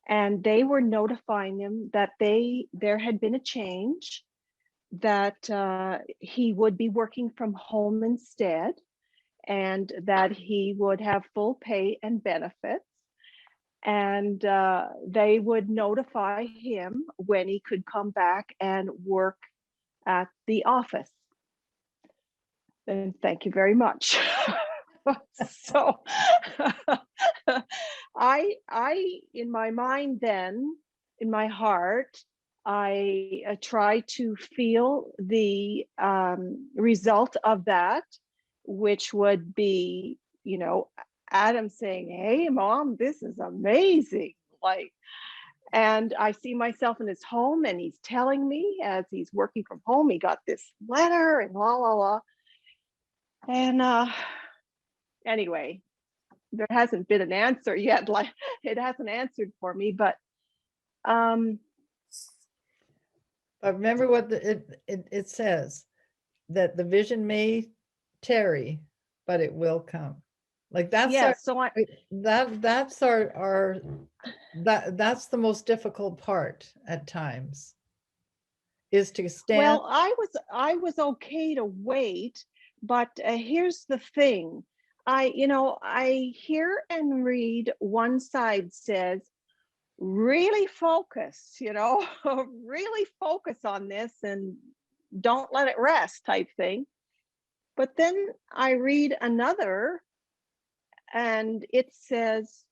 and they were notifying him that there had been a change, that he would be working from home instead, and that he would have full pay and benefits. And they would notify him when he could come back and work at the office. And thank you very much. So I in my mind then, in my heart, I try to feel the result of that, which would be, Adam saying, "Hey, Mom, this is amazing." And I see myself in his home, and he's telling me as he's working from home, he got this letter and la la la. And anyway, there hasn't been an answer yet. It hasn't answered for me, but remember what it says, that the vision may tarry, but it will come. Like that's yes, that's that's the most difficult part at times, is to stand. Well, I was okay to wait, but here's the thing. I hear and read one side says, really focus, really focus on this and don't let it rest type thing. But then I read another, and it says,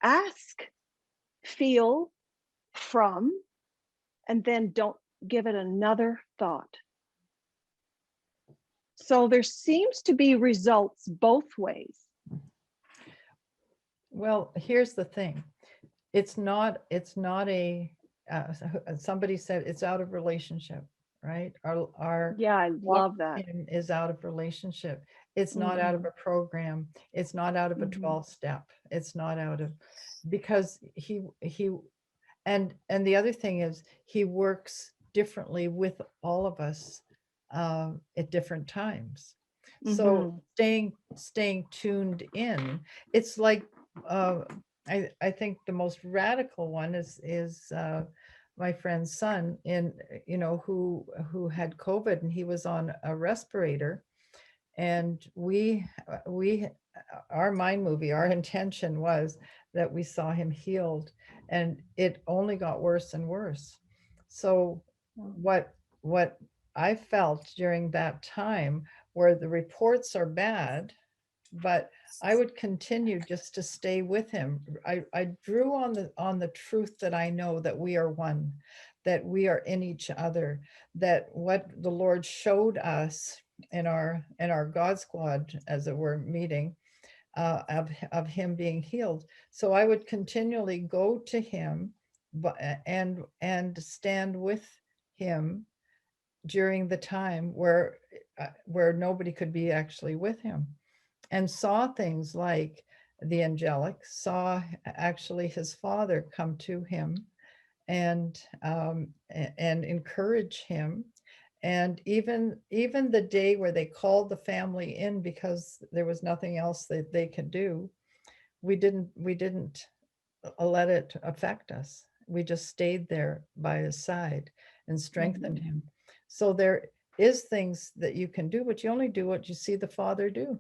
ask, feel, from, and then don't give it another thought. So there seems to be results both ways. Well, here's the thing. It's not a, somebody said it's out of relationship, right? Our Yeah, I love that. Is out of relationship. It's not out of a program. It's not out of a 12-step. It's not out of, because he and the other thing is, he works differently with all of us at different times. So staying tuned in, it's like I think the most radical one is my friend's son, who had COVID, and he was on a respirator, and our mind movie, our intention was that we saw him healed, and it only got worse and worse. So what I felt during that time, where the reports are bad, but I would continue just to stay with him. I drew on the truth that I know, that we are one, that we are in each other, that what the Lord showed us in our God squad, as it were, meeting, of him being healed. So I would continually go to him, and stand with him during the time where nobody could be actually with him, and saw things like the angelic, saw actually his father come to him and encourage him. And even the day where they called the family in because there was nothing else that they could do, we didn't let it affect us. We just stayed there by his side and strengthened him. So there is things that you can do, but you only do what you see the Father do.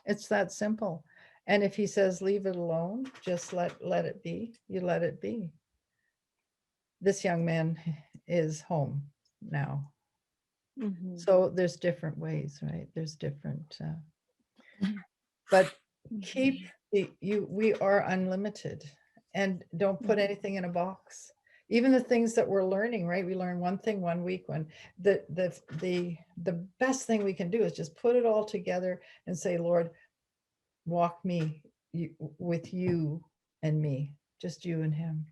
It's that simple. And if he says, leave it alone, just let it be, you let it be. This young man is home now. So there's different ways, right? There's different, but we are unlimited, and don't put anything in a box. Even the things that we're learning, right? We learn one thing one week, when the best thing we can do is just put it all together and say, Lord, walk me with you and me, just you and him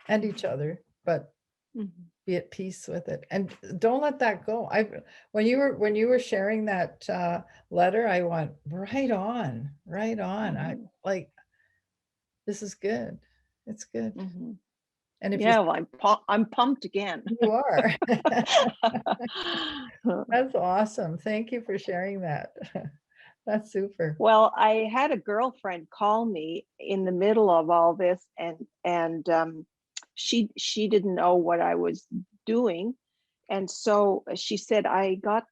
and each other, but be at peace with it, and don't let that go. When you were sharing that letter, I went right on. I like, this is good. It's good. And if I'm pumped again. You are. That's awesome. Thank you for sharing that. That's super. Well, I had a girlfriend call me in the middle of all this, and she didn't know what I was doing, and so she said, I got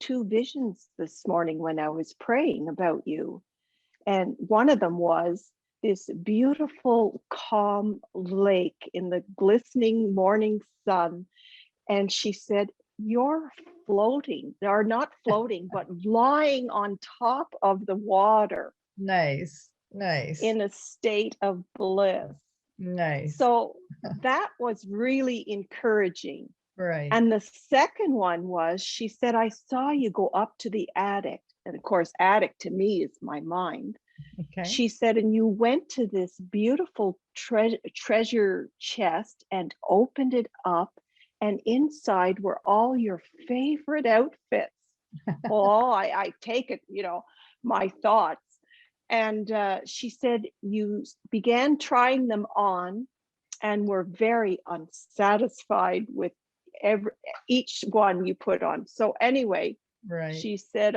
2 visions this morning when I was praying about you, and one of them was this beautiful calm lake in the glistening morning sun, and she said, you're floating, or not floating, but lying on top of the water Nice, nice, in a state of bliss. nice. So that was really encouraging. Right. And the second one was, she said, I saw you go up to the attic. And of course, attic to me is my mind. Okay. She said, and you went to this beautiful treasure chest and opened it up, and inside were all your favorite outfits. Well, I take it, my thoughts. And she said, you began trying them on and were very unsatisfied with each one you put on. So anyway, Right. she said,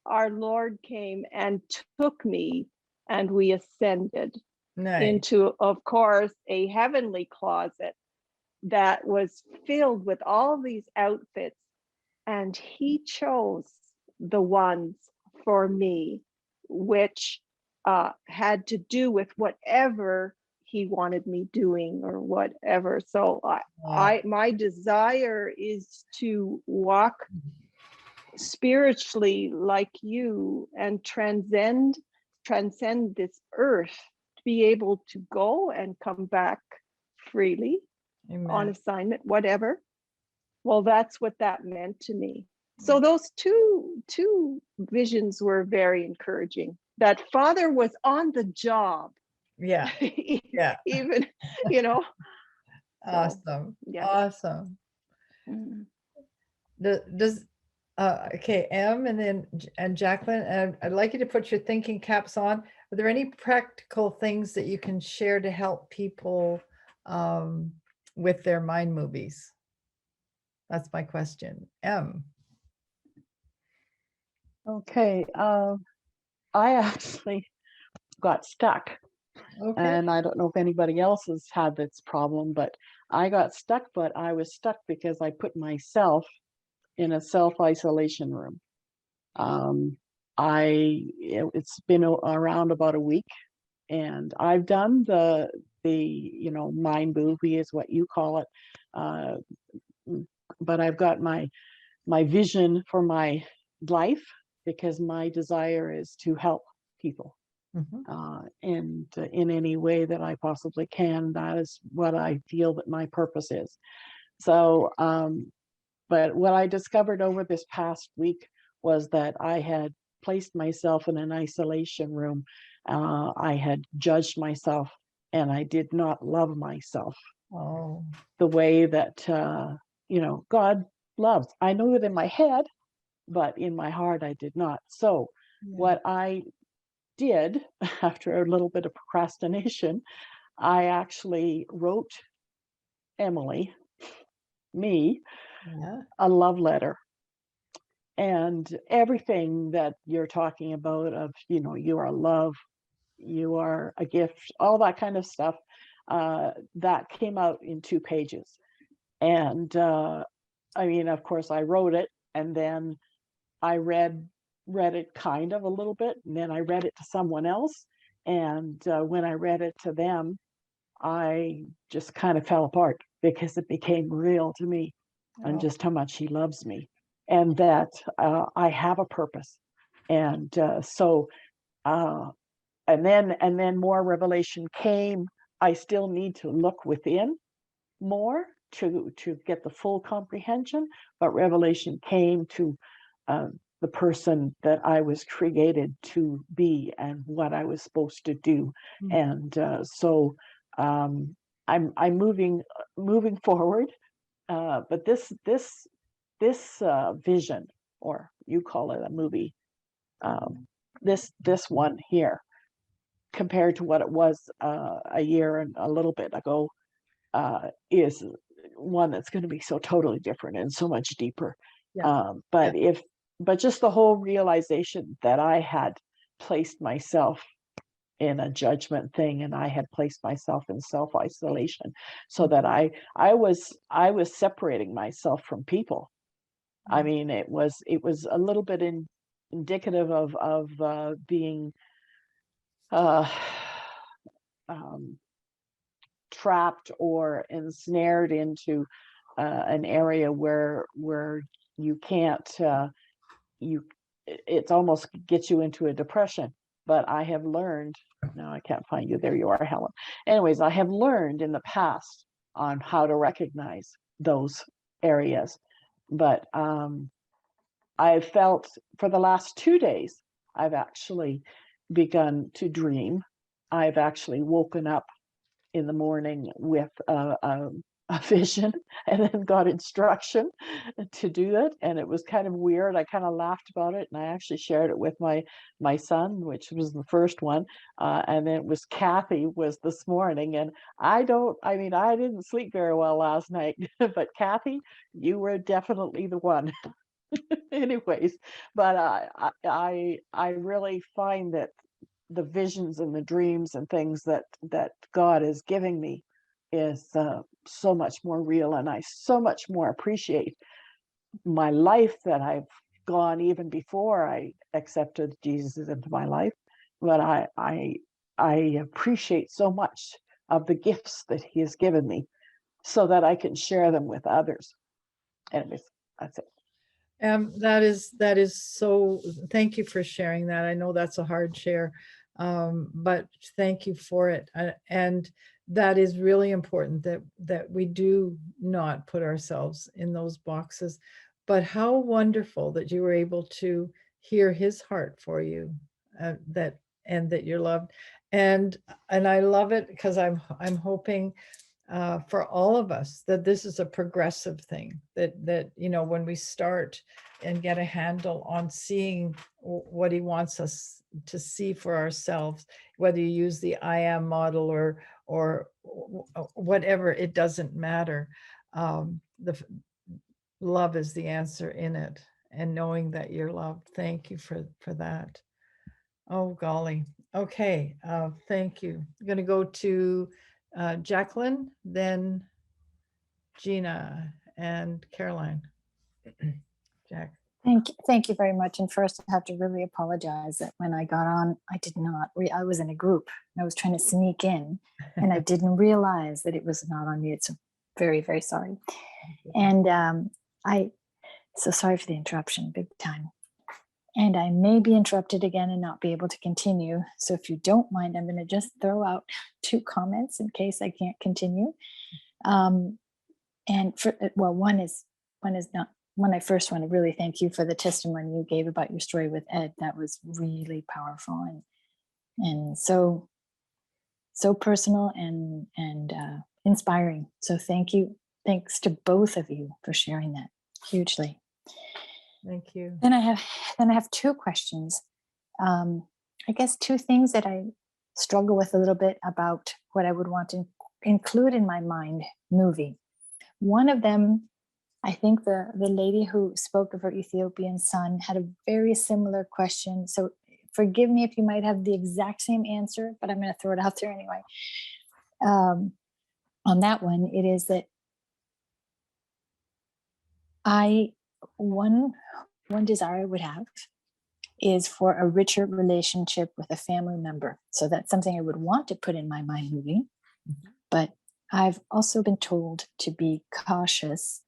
our Lord came and took me, and we ascended Nice. into, of course, a heavenly closet that was filled with all these outfits, and he chose the ones for me, which had to do with whatever he wanted me doing or whatever. So my desire is to walk spiritually like you and transcend this earth, to be able to go and come back freely. Amen. On assignment, whatever. Well, that's what that meant to me. So those two visions were very encouraging. That Father was on the job. Yeah. Yeah. Even, Awesome. yeah. Awesome. Does okay, Em, and Jacqueline, I'd like you to put your thinking caps on. Are there any practical things that you can share to help people with their mind movies? That's my question. Em. Okay, I actually got stuck, Okay. and I don't know if anybody else has had this problem, but I got stuck, but I was stuck because I put myself in a self-isolation room. It's been around about a week, and I've done the mind movie is what you call it, but I've got my vision for my life, because my desire is to help people, and in any way that I possibly can. That is what I feel that my purpose is. So but what I discovered over this past week was that I had placed myself in an isolation room. I had judged myself, and I did not love myself the way that God loves. I knew it in my head, but in my heart I did not. So what I did, after a little bit of procrastination, I actually wrote Emily, me, a love letter. And everything that you're talking about of, you are love, you are a gift, all that kind of stuff, that came out in 2 pages. And I mean, of course, I wrote it, and then I read it kind of a little bit, and then I read it to someone else. And when I read it to them, I just kind of fell apart, because it became real to me, and just how much he loves me, and that I have a purpose. And and then more revelation came. I still need to look within more to get the full comprehension, but revelation came to the person that I was created to be and what I was supposed to do. And so I'm moving forward, but this vision, or you call it a movie, this one here, compared to what it was a year and a little bit ago, is one that's going to be so totally different and so much deeper. But but just the whole realization that I had placed myself in a judgment thing, and I had placed myself in self-isolation, so that I was separating myself from people. I mean, it was a little bit indicative of being um, trapped or ensnared into an area where you can't it's almost gets you into a depression. But I have learned, no, I can't find you. There you are, Helen. Anyways, I have learned in the past on how to recognize those areas. But I felt for the last 2 days, I've actually begun to dream. I've actually woken up in the morning with a vision, and then got instruction to do that. And it was kind of weird. I kind of laughed about it, and I actually shared it with my son, which was the first one. And then it was Kathy was this morning. And I didn't sleep very well last night, but Kathy, you were definitely the one. Anyways, but I really find that the visions and the dreams and things that God is giving me is so much more real, and I so much more appreciate my life that I've gone even before I accepted Jesus into my life. But I appreciate so much of the gifts that He has given me, so that I can share them with others. Anyways, that's it. That is so, thank you for sharing that. I know that's a hard share, but thank you for it. And that is really important, that we do not put ourselves in those boxes. But how wonderful that you were able to hear His heart for you, that you're loved. And I love it, because I'm hoping for all of us that this is a progressive thing, that when we start and get a handle on seeing what He wants us to see for ourselves, whether you use the I am model or whatever, it doesn't matter. The love is the answer in it, and knowing that you're loved. Thank you for that. Oh golly. Okay, thank you. I'm going to go to Jacqueline, then Gina and Caroline. Jack. Thank you very much. And first, I have to really apologize that when I got on, I did not. I was in a group. And I was trying to sneak in, and I didn't realize that it was not on mute. So very, very sorry. And so sorry for the interruption, big time. And I may be interrupted again and not be able to continue. So if you don't mind, I'm going to just throw out 2 comments in case I can't continue. And one is not. When I first want to really thank you for the testimony you gave about your story with Ed. That was really powerful and so personal and inspiring. So thank you. Thanks to both of you for sharing that hugely. Thank you. Then I have 2 questions. I guess 2 things that I struggle with a little bit about what I would want to include in my mind movie. One of them, I think the lady who spoke of her Ethiopian son had a very similar question. So forgive me if you might have the exact same answer, but I'm going to throw it out there anyway. On that one, it is that one desire I would have is for a richer relationship with a family member. So that's something I would want to put in my mind movie. Mm-hmm. But I've also been told to be cautious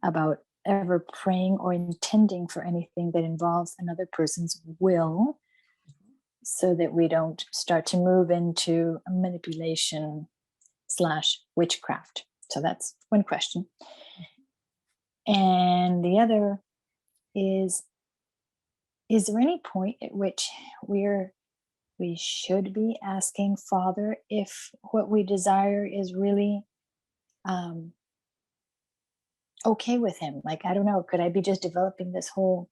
about ever praying or intending for anything that involves another person's will, so that we don't start to move into a manipulation / witchcraft. So that's one question. And the other is there any point at which we should be asking Father if what we desire is really okay with Him? Like, I don't know, could I be just developing this whole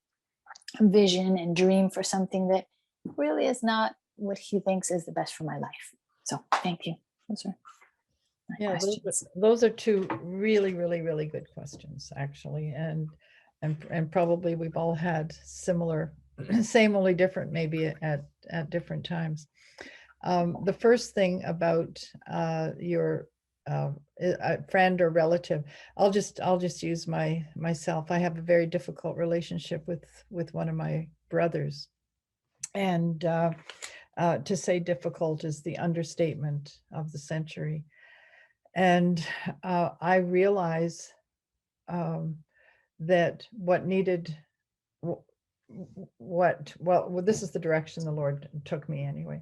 vision and dream for something that really is not what He thinks is the best for my life? So thank you. Those are my questions. Those are 2 really, really, really good questions, actually. And and probably we've all had similar, same, only different, maybe at different times. The first thing about your friend or relative, I'll just use myself. I have a very difficult relationship with one of my brothers, and to say difficult is the understatement of the century. And I realize that what needed, well, this is the direction the Lord took me anyway.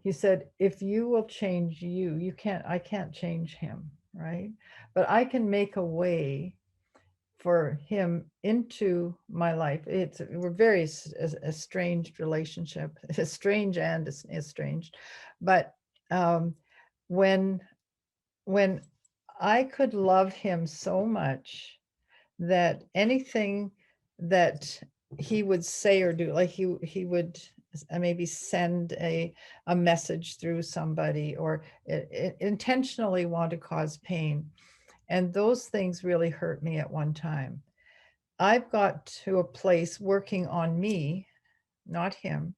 He said, if you will change you can't, I can't change him, right? But I can make a way for him into my life. We're very estranged relationship, strange and estranged. But when I could love him so much that anything that he would say or do, like he would maybe send a message through somebody, or intentionally want to cause pain. And those things really hurt me at one time. I've got to a place working on me, not him,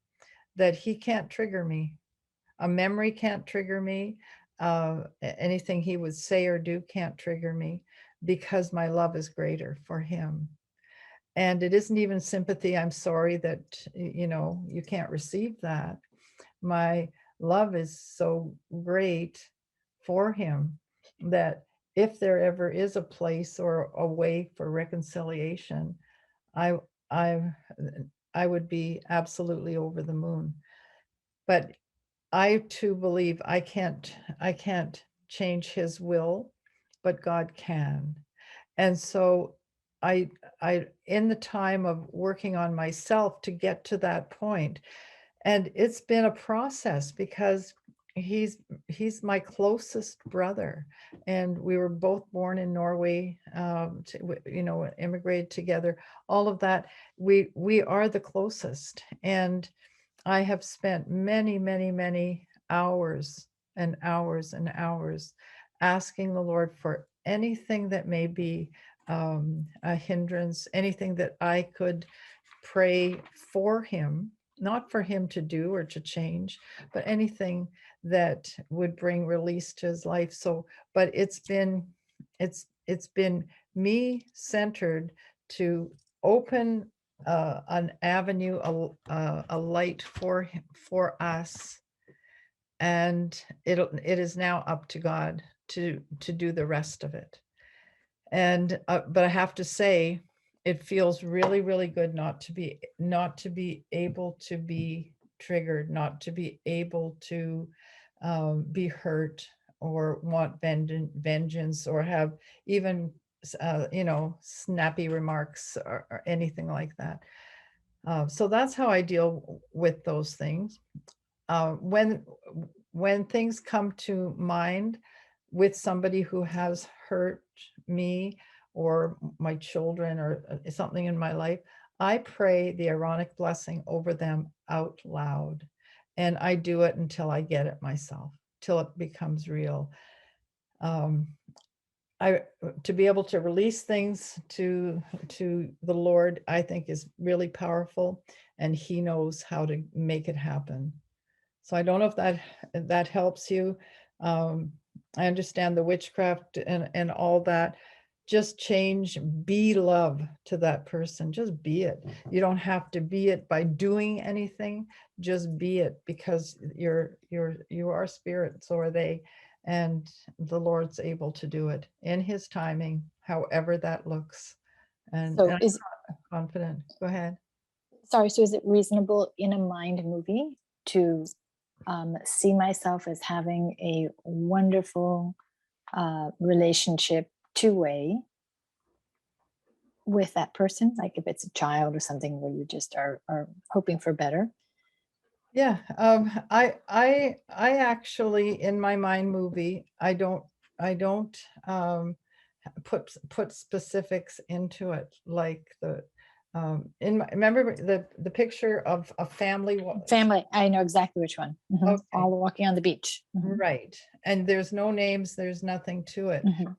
that he can't trigger me. A memory can't trigger me. Anything he would say or do can't trigger me, because my love is greater for him. And it isn't even sympathy. I'm sorry that, you can't receive that. My love is so great for him that if there ever is a place or a way for reconciliation, I would be absolutely over the moon. But I too believe I can't change his will, but God can. And so I in the time of working on myself to get to that point, and it's been a process, because he's my closest brother, and we were both born in Norway, immigrated together, all of that. We are the closest, and I have spent many, many, many hours and hours and hours asking the Lord for anything that may be a hindrance, anything that I could pray for him, not for him to do or to change, but anything that would bring release to his life. So, but it's been me centered to open an avenue, a light for us, and it is now up to God to do the rest of it. And but I have to say, it feels really, really good not to be able to be triggered, not to be able to be hurt or want vengeance, or have even snappy remarks or anything like that. So that's how I deal with those things. When things come to mind with somebody who has hurt me or my children or something in my life, I pray the Aaronic blessing over them out loud. And I do it until I get it myself, till it becomes real. To be able to release things to the Lord, I think is really powerful, and he knows how to make it happen. So I don't know if that helps you. I understand the witchcraft and all that. Just change, be love to that person. Just be it. You don't have to be it by doing anything. Just be it, because you are spirit, so are they. And the Lord's able to do it in his timing, however that looks. And, So and is, I'm confident. Go ahead. sorry, so is it reasonable in a mind movie to see myself as having a wonderful relationship two-way with that person? Like if it's a child or something where you just are hoping for better? Yeah, I actually, in my mind movie, I don't put specifics into it, like remember the picture of a family. Family, I know exactly which one. Mhm. Okay. All walking on the beach. Mhm. Right, and there's no names, there's nothing to it. Mhm.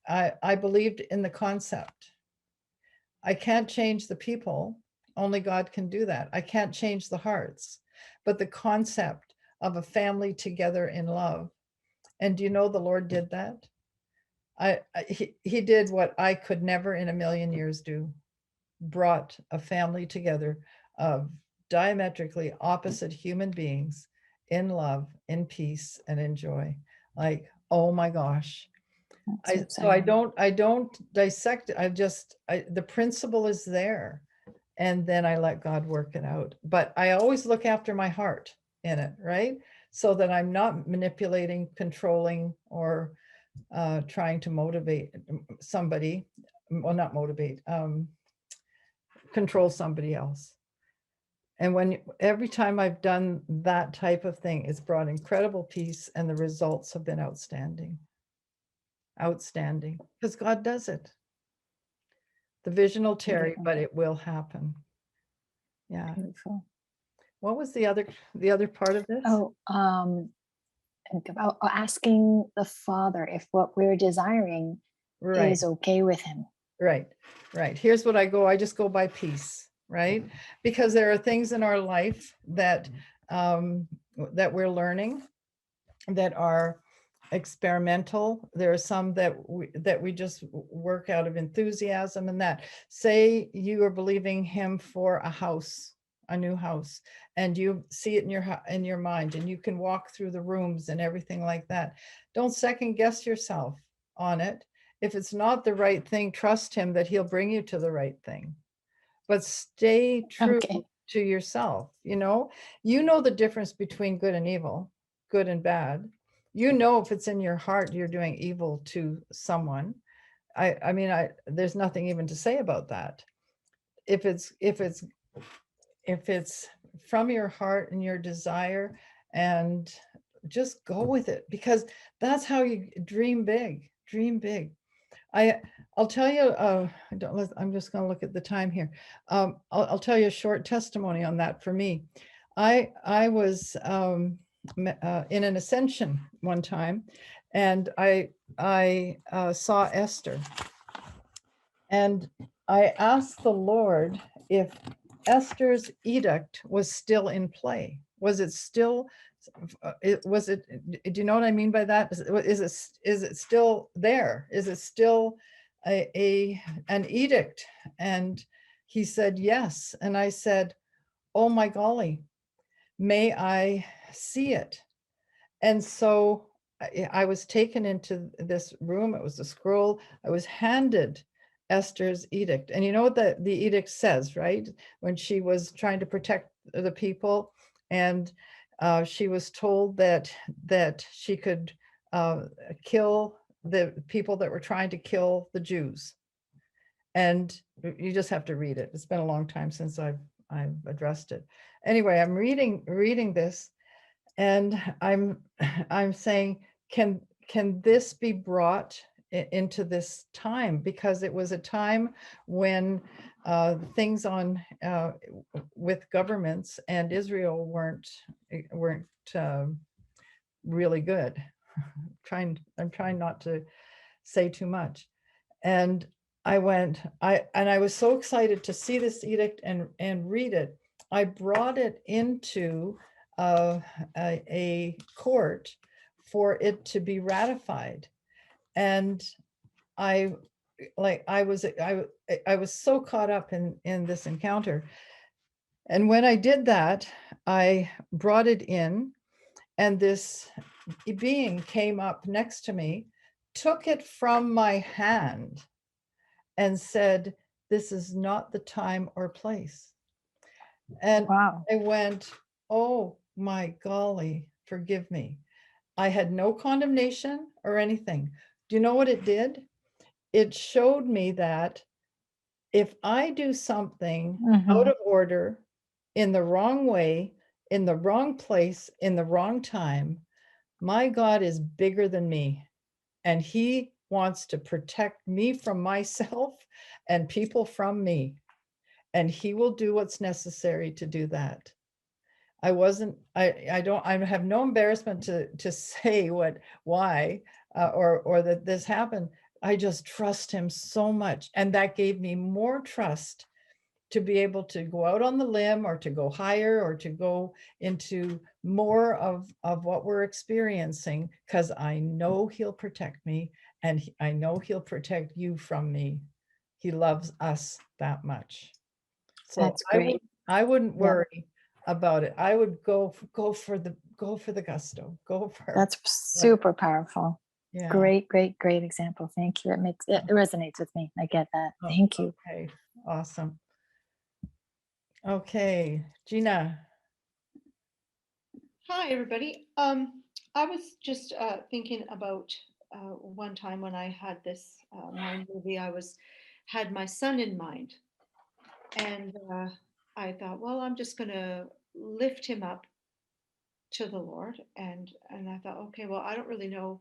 I believed in the concept. I can't change the people. Only God can do that. I can't change the hearts, but the concept of a family together in love. And do you know the Lord did that? He did what I could never in a million years do. Brought a family together of diametrically opposite human beings in love, in peace, and in joy. Like, oh my gosh. So I don't dissect it. The principle is there, and then I let God work it out. But I always look after my heart in it, right? So that I'm not manipulating, controlling, or trying to motivate somebody. Well, not motivate, control somebody else. And every time I've done that type of thing, it's brought incredible peace, and the results have been outstanding. Outstanding, because God does it. The vision will tarry, Beautiful. but it will happen. Yeah. Beautiful. What was the other part of this? Oh, about asking the Father if what we're desiring Right. is okay with him. Right. Here's what I just go by peace, right? Because there are things in our life that we're learning that are experimental. There are some that we just work out of enthusiasm, and that, say you are believing him for a new house, and you see it in your mind, and you can walk through the rooms and everything like that. Don't second guess yourself on it. If it's not the right thing, trust him that he'll bring you to the right thing. But stay true to yourself. You know the difference between good and evil, good and bad. If it's in your heart you're doing evil to someone. I mean, there's nothing even to say about that. If it's from your heart and your desire, and just go with it, because that's how you dream big. I'll tell you, I'm just going to look at the time here. I'll tell you a short testimony on that. For me, I was in an ascension one time, and I saw Esther, and I asked the Lord if Esther's edict was still in play. Was it still? Do you know what I mean by that? Is it still there? Is it still an edict? And he said yes. And I said, oh my golly, may I see it? And so I was taken into this room. It was a scroll. I was handed Esther's edict. And you know what the edict says, right? When she was trying to protect the people, and she was told that she could kill the people that were trying to kill the Jews. And you just have to read it. It's been a long time since I've addressed it. Anyway, I'm reading this, and I'm saying, can this be brought into this time? Because it was a time when things with governments and Israel weren't really good. I'm trying not to say too much. And I was so excited to see this edict and read it. I brought it into a court for it to be ratified. And I was so caught up in this encounter. And when I did that, I brought it in, and this being came up next to me, took it from my hand, and said, this is not the time or place. And wow. I went, oh my golly, forgive me. I had no condemnation or anything. Do you know what it did? It showed me that if I do something out of order, in the wrong way, in the wrong place, in the wrong time, my God is bigger than me. And he wants to protect me from myself and people from me. And he will do what's necessary to do that. I have no embarrassment to say why or that this happened. I just trust him so much. And that gave me more trust to be able to go out on the limb or to go higher or to go into more of what we're experiencing, because I know he'll protect me and I know he'll protect you from me. He loves us that much. So That's great. I wouldn't Yeah. worry about it. I would go for the gusto. Go for That's super powerful. yeah. Great example. Thank you. It resonates with me. I get that. Oh, Thank you. Okay, awesome. Okay, Gina. Hi, everybody. I was just thinking about one time when I had this mind movie. I had my son in mind, and I thought, well, I'm just going to lift him up to the Lord, and I thought, okay, well, I don't really know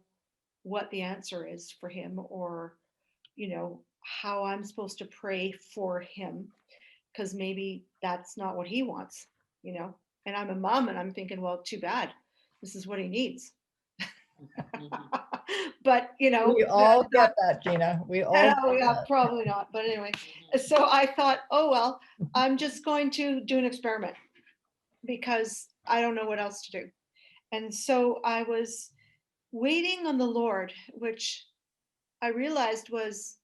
what the answer is for him, or how I'm supposed to pray for him, because maybe that's not what he wants, and I'm a mom, and I'm thinking, well, too bad, this is what he needs. But We all get that, Gina. We all get yeah, that. probably not, but anyway, so I thought, oh well, I'm just going to do an experiment because I don't know what else to do. And so I was waiting on the Lord, which I realized was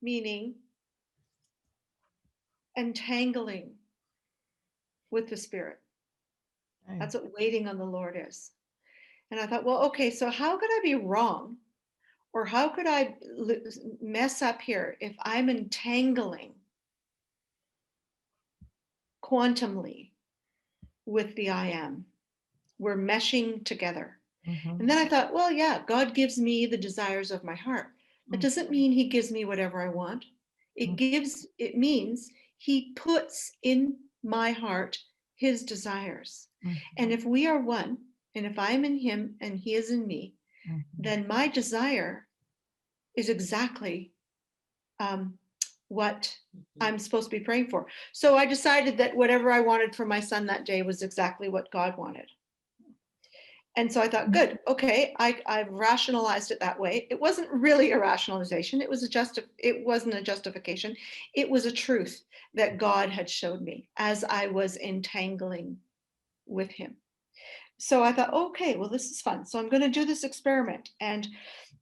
meaning entangling with the Spirit. That's what waiting on the Lord is. And I thought, well, okay, so how could I be wrong? Or how could I mess up here if I'm entangling quantumly with the I am? We're meshing together. Mhm. And then I thought, well, yeah, God gives me the desires of my heart. That doesn't mean he gives me whatever I want. It means he puts in my heart his desires. And if we are one, and if I'm in him and he is in me, then my desire is exactly what I'm supposed to be praying for. So I decided that whatever I wanted for my son that day was exactly what God wanted. And so I thought, good, okay, I've rationalized it that way. It wasn't really a rationalization. It wasn't a justification. It was a truth that God had showed me as I was entangling with him. So I thought, okay, well, this is fun. So I'm going to do this experiment. And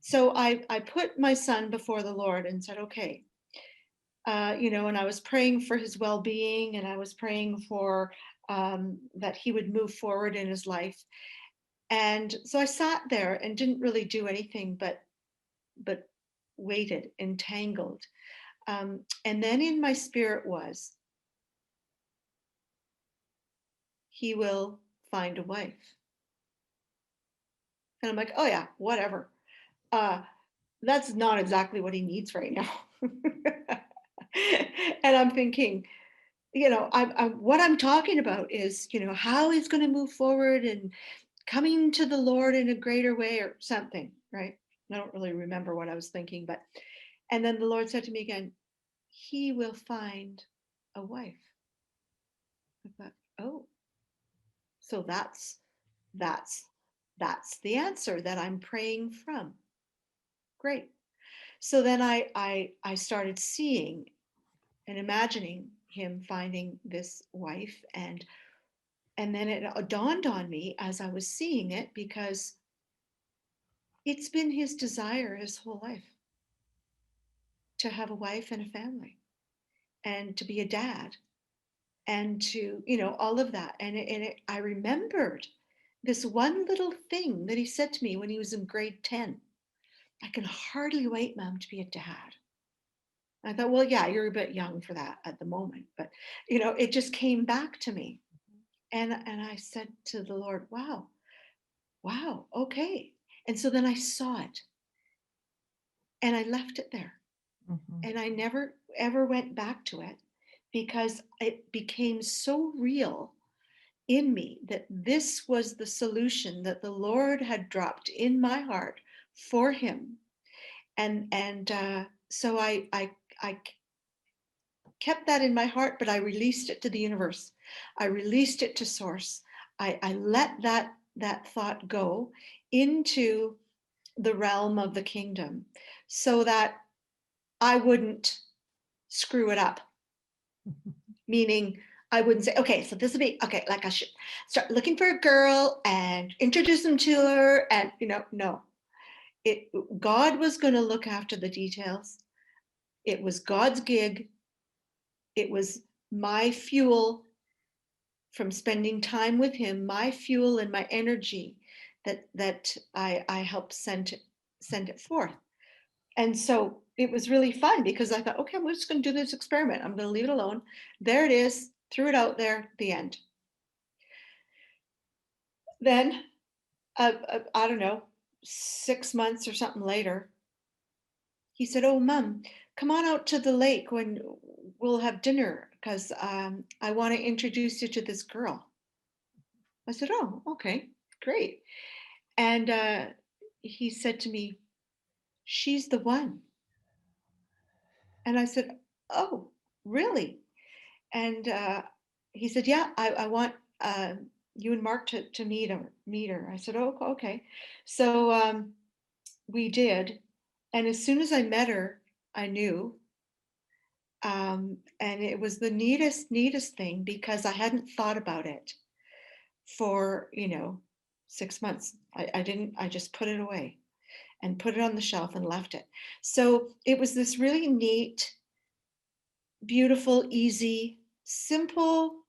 so I put my son before the Lord and said, okay, and I was praying for his well-being, and I was praying for that he would move forward in his life. And so I sat there and didn't really do anything but waited, entangled. And then in my spirit was, he will find a wife. And I'm like, oh yeah, whatever. That's not exactly what he needs right now. And I'm thinking, what I'm talking about is, how he's going to move forward and coming to the Lord in a greater way or something, right? I don't really remember what I was thinking, and then the Lord said to me again, he will find a wife. I thought, oh, so that's the answer that I'm praying from. Great. So then I started seeing and imagining him finding this wife, and then it dawned on me as I was seeing it, because it's been his desire his whole life to have a wife and a family and to be a dad and to, all of that. And I remembered this one little thing that he said to me when he was in grade 10. I can hardly wait, Mom, to be a dad. I thought, well, yeah, you're a bit young for that at the moment, but it just came back to me. And I said to the Lord, wow, okay. And so then I saw it and I left it there. And I never ever went back to it, because it became so real in me that this was the solution that the Lord had dropped in my heart for him. And so I kept that in my heart, but I released it to the universe. I released it to source. I let that thought go into the realm of the kingdom, so that I wouldn't screw it up. Meaning I wouldn't say, okay, so this will be, okay, like I should start looking for a girl and introduce them to her. And, no, God was going to look after the details. It was God's gig. It was my fuel from spending time with him, my fuel and my energy that I helped send it forth. And so it was really fun because I thought, okay, I'm just going to do this experiment. I'm going to leave it alone. There it is. Threw it out there. The end. Then, I don't know, 6 months or something later, he said, "Oh, Mom, come on out to the lake when we'll have dinner because I want to introduce you to this girl." I said, "Oh, okay, great." And he said to me, "She's the one." And I said, "Oh, really?" And he said, "Yeah, I want you and Mark to meet her." I said, "Oh, okay." So we did. And as soon as I met her, I knew. And it was the neatest thing because I hadn't thought about it for, 6 months. I just put it away and put it on the shelf and left it. So it was this really neat, beautiful, easy, simple,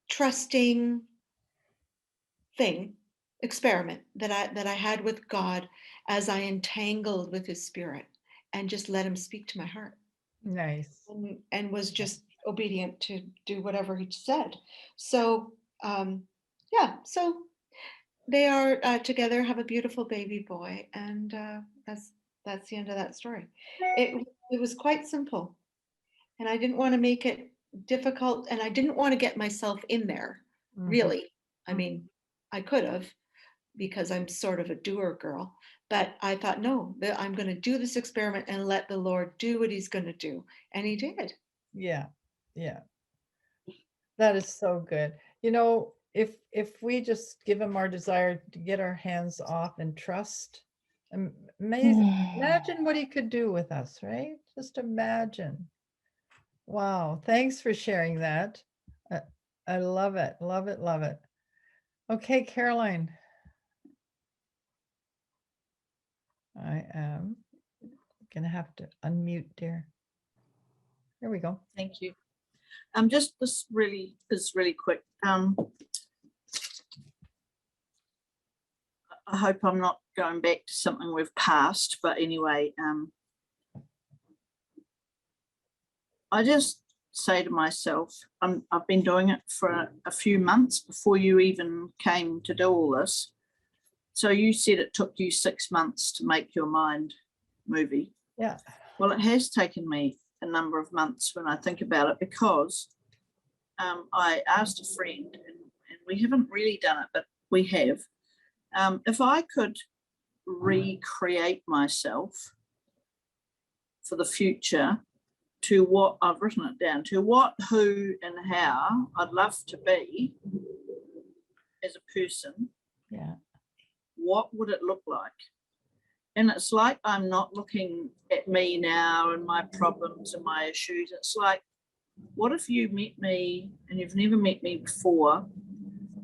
trusting experiment that I had with God as I entangled with his spirit and just let him speak to my heart. Nice. And was just obedient to do whatever he said. So yeah, so they are together, have a beautiful baby boy, and that's the end of that story. It was quite simple, and I didn't want to make it difficult, and I didn't want to get myself in there, really. I mean, I could have, because I'm sort of a doer girl, but I thought, no, I'm going to do this experiment and let the Lord do what he's going to do. And he did. Yeah. Yeah. That is so good. If we just give him our desire to get our hands off and trust, amazing. Imagine what he could do with us, right? Just imagine. Wow. Thanks for sharing that. I love it. Love it. Love it. Okay, Caroline. I am going to have to unmute, dear. There we go. Thank you. Just this really is really quick. I hope I'm not going back to something we've passed, but anyway, I just say to myself, I've been doing it for a few months before you even came to do all this. So you said it took you 6 months to make your mind movie. Yeah. Well, it has taken me a number of months when I think about it, because I asked a friend, and we haven't really done it, but we have, if I could recreate myself for the future to what I've written it down to, what, who, and how I'd love to be as a person. Yeah. What would it look like? And it's like I'm not looking at me now and my problems and my issues. It's like, what if you met me and you've never met me before?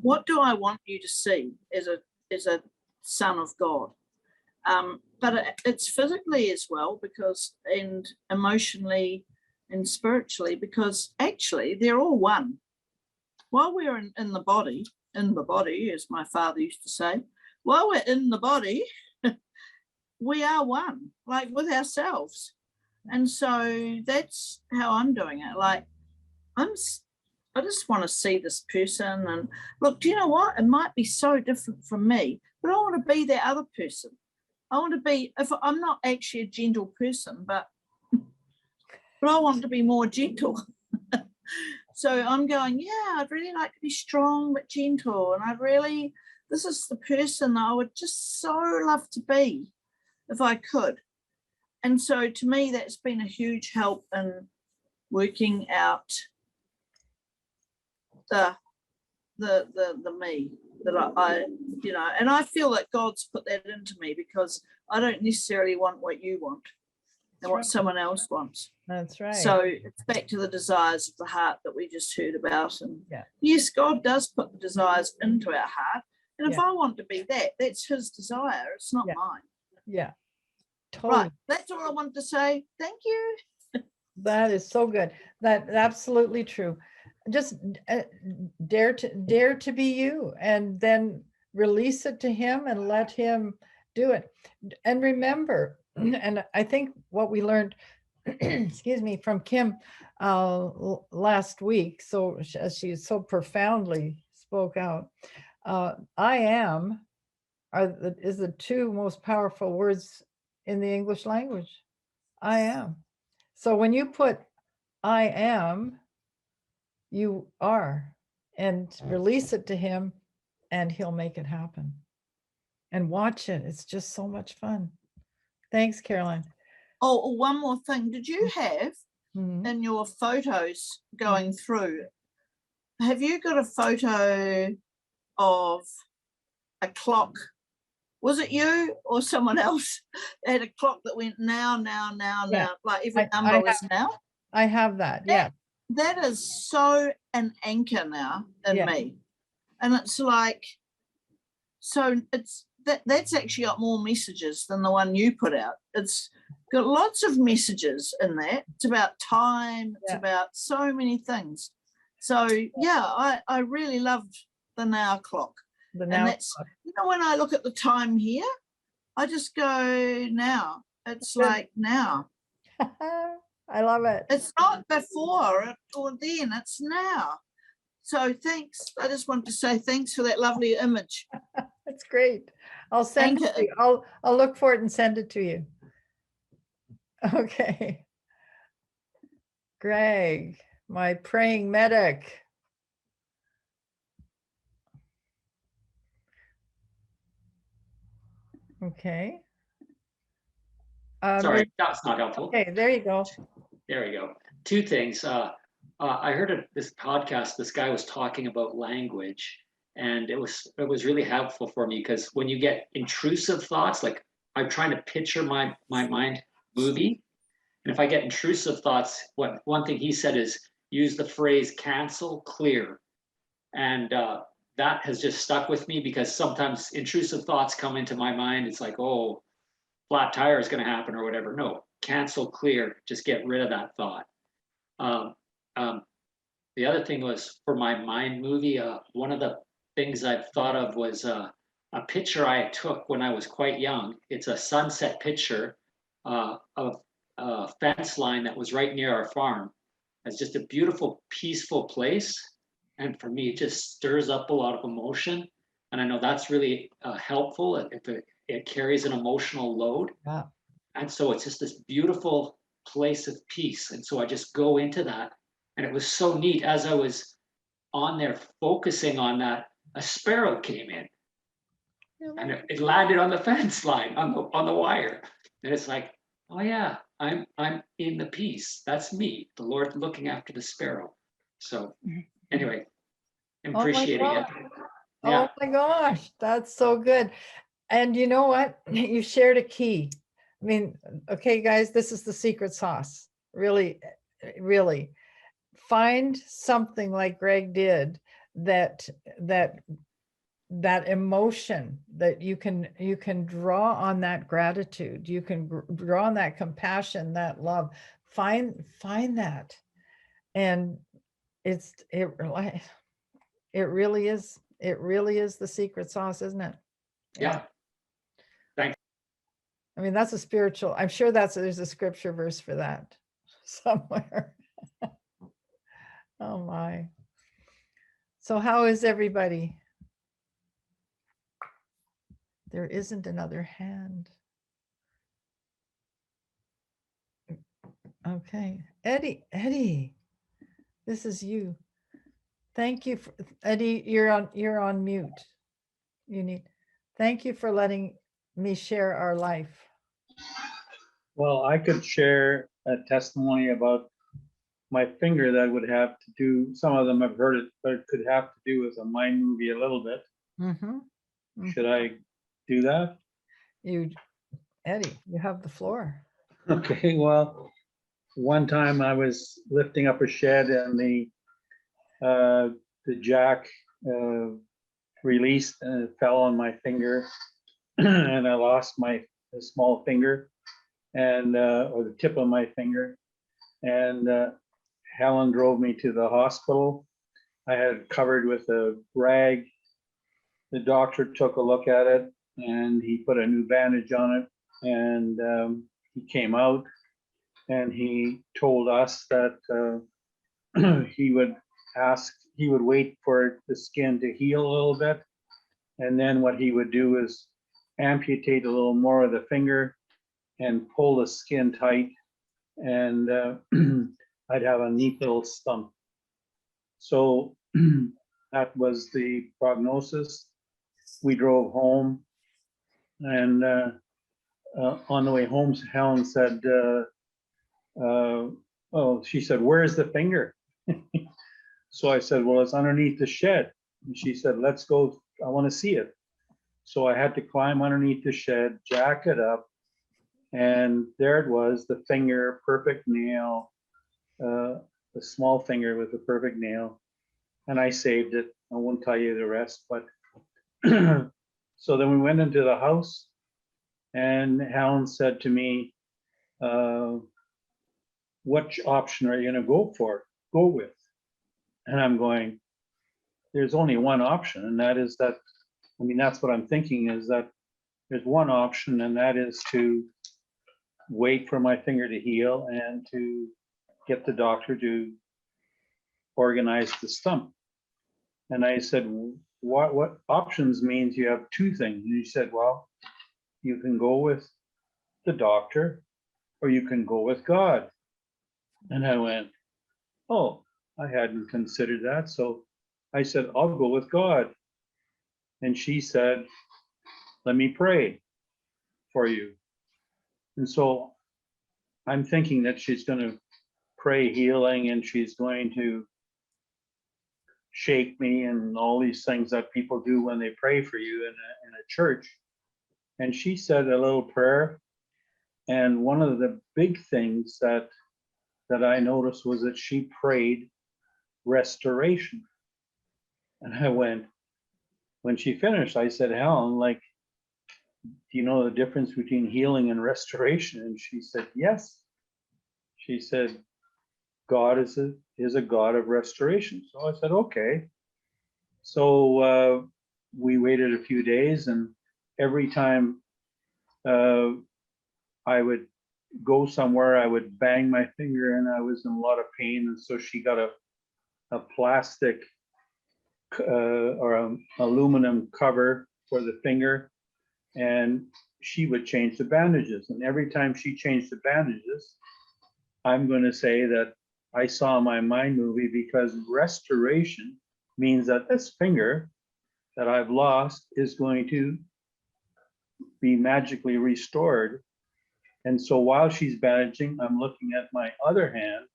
What do I want you to see as a son of God? But it's physically as well, because, and emotionally and spiritually, because actually they're all one. While we're in the body, as my father used to say, while we're in the body, we are one, like with ourselves. And so that's how I'm doing it. Like, I just want to see this person, and look, do you know what? It might be so different from me, but I want to be that other person. I want to be, if I'm not actually a gentle person, but I want to be more gentle. So I'm going, yeah, I'd really like to be strong but gentle. And this is the person that I would just so love to be if I could. And so to me, that's been a huge help in working out the me, that I, you know, and I feel that God's put that into me because I don't necessarily want what you want and what someone else wants. That's right. So it's back to the desires of the heart that we just heard about. And Yeah. yes, God does put the desires into our heart. And if Yeah. I want to be that, that's his desire. It's not Yeah. mine. Yeah. Totally. Right. That's all I wanted to say. Thank you. That is so good. That absolutely true. Just dare to be you, and then release it to him and let him do it. And remember, and I think what we learned, excuse me, from Kim last week, so as she so profoundly spoke out, I am is the two most powerful words in the English language. I am. So when you put I am, you are, and release it to him, and he'll make it happen. And watch it. It's just so much fun. Thanks, Caroline. Oh, one more thing. Did you have Mhm. in your photos going through, have you got a photo of a clock? Was it you or someone else? They had a clock that went now, Yeah. like every I number was now. I have that. Yeah. That is so an anchor now in me. And it's like, so it's that's actually got more messages than the one you put out. It's got lots of messages in that. It's about time, it's about so many things. So yeah, I really loved the now clock. And that's, you know, when I look at the time here, I just go now. It's like now. I love it. It's not before or then, it's now. So thanks. I just want to say thanks for that lovely image. That's great. I'll send it to you. I'll look for it and send it to you. Okay. Greg, my praying medic. Okay. Sorry, that's not helpful. Okay, there you go. There we go. Two things. I heard this podcast. This guy was talking about language, and it was really helpful for me because when you get intrusive thoughts, like I'm trying to picture my mind movie, and if I get intrusive thoughts, one thing he said is use the phrase cancel, clear, and that has just stuck with me because sometimes intrusive thoughts come into my mind. It's like, oh, flat tire is going to happen or whatever. No, cancel, clear, just get rid of that thought. The other thing was for my mind movie, one of the things I've thought of was a picture I took when I was quite young. It's a sunset picture of a fence line that was right near our farm. It's just a beautiful, peaceful place. And for me, it just stirs up a lot of emotion. And I know that's really helpful if it carries an emotional load. Wow. And so it's just this beautiful place of peace. And so I just go into that. And it was so neat as I was on there focusing on that, a sparrow came in. And it landed on the fence line, on the wire. And it's like, oh yeah, I'm in the peace. That's me, the Lord looking after the sparrow. So anyway, appreciating it. Oh my gosh, that's so good. And you know what? You shared a key. I mean, okay, guys, this is the secret sauce. Really, really. Find something like Greg did that emotion that you can draw on, that gratitude, you can draw on that compassion, that love. Find that. And it really is the secret sauce, isn't it? Yeah. Thanks. I mean, that's a spiritual, I'm sure there's a scripture verse for that somewhere. Oh my. So how is everybody? There isn't another hand. Okay. Eddie, this is you. Thank you for, Eddie, you're on mute. Thank you for letting me share our life. Well, I could share a testimony about my finger that would have to do, some of them have heard it, but it could have to do with a mind movie a little bit. Mhm. Should I do that? Eddie, you have the floor. Okay, well, one time I was lifting up a shed and the jack released and it fell on my finger and I lost my small finger and or the tip of my finger. And Helen drove me to the hospital. I had it covered with a rag. The doctor took a look at it and he put a new bandage on it. And he came out and he told us that he would wait for the skin to heal a little bit. And then what he would do is amputate a little more of the finger and pull the skin tight. And I'd have a neat little stump. So that was the prognosis. We drove home and on the way home, Helen said, she said, "Where's the finger?" So I said, "Well, it's underneath the shed." And she said, "Let's go. I want to see it." So I had to climb underneath the shed, jack it up, and there it was, the finger, perfect nail, the small finger with a perfect nail. And I saved it. I won't tell you the rest, but so then we went into the house and Helen said to me, "Which option are you going to go with?" And I'm going, there's only one option. And that is that, I mean, that's what I'm thinking is that there's one option, and that is to wait for my finger to heal and to get the doctor to organize the stump. And I said, what options means you have two things. And he said, well, you can go with the doctor or you can go with God. And I went, oh, I hadn't considered that. So I said, I'll go with God. And she said, let me pray for you. And so I'm thinking that she's going to pray healing and she's going to shake me and all these things that people do when they pray for you in a church. And she said a little prayer. And one of the big things that I noticed was that she prayed restoration. And I went, when she finished, I said, Helen, like, do you know the difference between healing and restoration? And she said, yes. She said, God is a God of restoration. So I said, okay. So we waited a few days, and every time I would go somewhere, I would bang my finger and I was in a lot of pain. And so she got a plastic or aluminum cover for the finger, and she would change the bandages. And every time she changed the bandages, I'm going to say that I saw my mind movie, because restoration means that this finger that I've lost is going to be magically restored. And so while she's bandaging, I'm looking at my other hand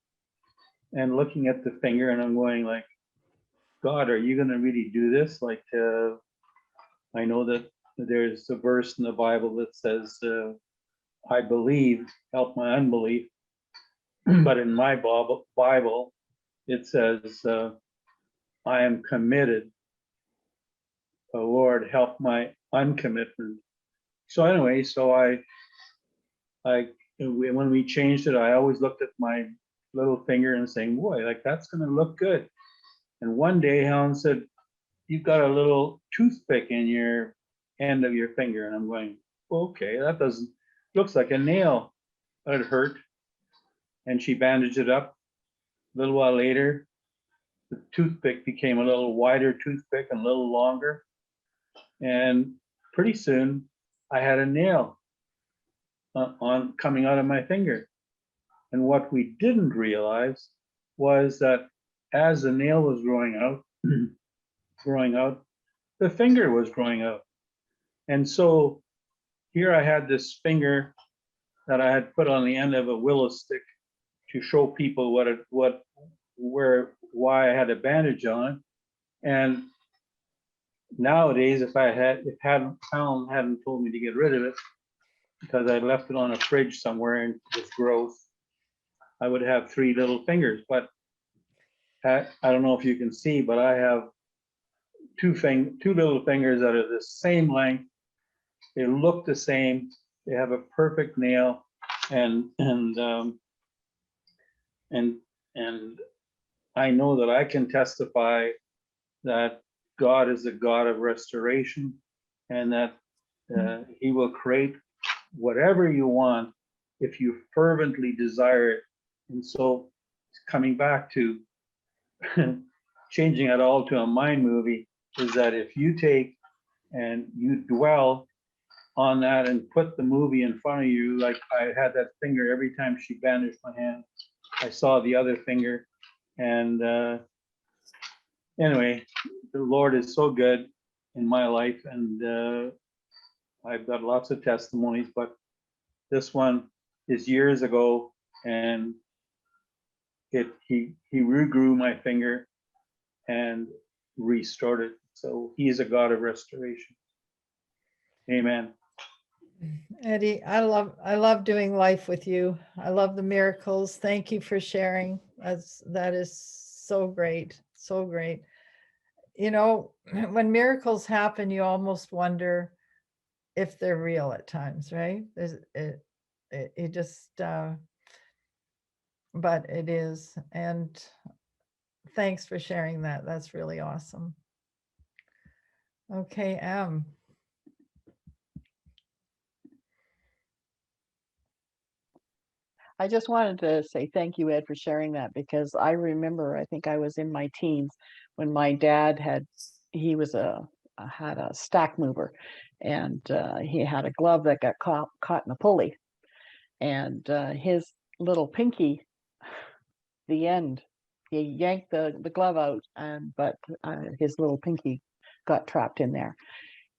and looking at the finger, and I'm going like, God, are you going to really do this? Like, I know that there's a verse in the Bible that says, I believe, help my unbelief. But in my Bible, it says, I am committed. Oh, Lord, help my uncommitment. So anyway, so when we changed it, I always looked at my little finger and saying, boy, like that's going to look good. And one day Helen said, you've got a little toothpick in your end of your finger. And I'm going, okay, that looks like a nail, but it hurt. And she bandaged it up. A little while later, the toothpick became a little wider toothpick and a little longer. And pretty soon I had a nail coming out of my finger. And what we didn't realize was that as the nail was growing out, the finger was growing out. And so here I had this finger that I had put on the end of a willow stick to show people why I had a bandage on. And nowadays, if Helen hadn't told me to get rid of it because I left it on a fridge somewhere and with growth, I would have 3 little fingers. But I don't know if you can see, but I have two little fingers that are the same length. They look the same. They have a perfect nail, and I know that I can testify that God is a God of restoration, and that He will create whatever you want if you fervently desire it. And so, coming back to changing it all to a mind movie, is that if you take and you dwell on that and put the movie in front of you, like I had that finger every time she bandaged my hand, I saw the other finger. And anyway, the Lord is so good in my life, and I've got lots of testimonies, but this one is years ago, and he regrew my finger and restored it. So He is a God of restoration. Amen. Eddie, I love doing life with you. I love the miracles. Thank you for sharing. That is so great. So great. You know, when miracles happen, you almost wonder if they're real at times, right? It just, but it is. And thanks for sharing that. That's really awesome. Okay, I just wanted to say thank you, Ed, for sharing that, because I remember, I think I was in my teens when my dad had a stack mover, and he had a glove that got caught in a pulley, and his little pinky, the end, he yanked the glove out, but his little pinky got trapped in there.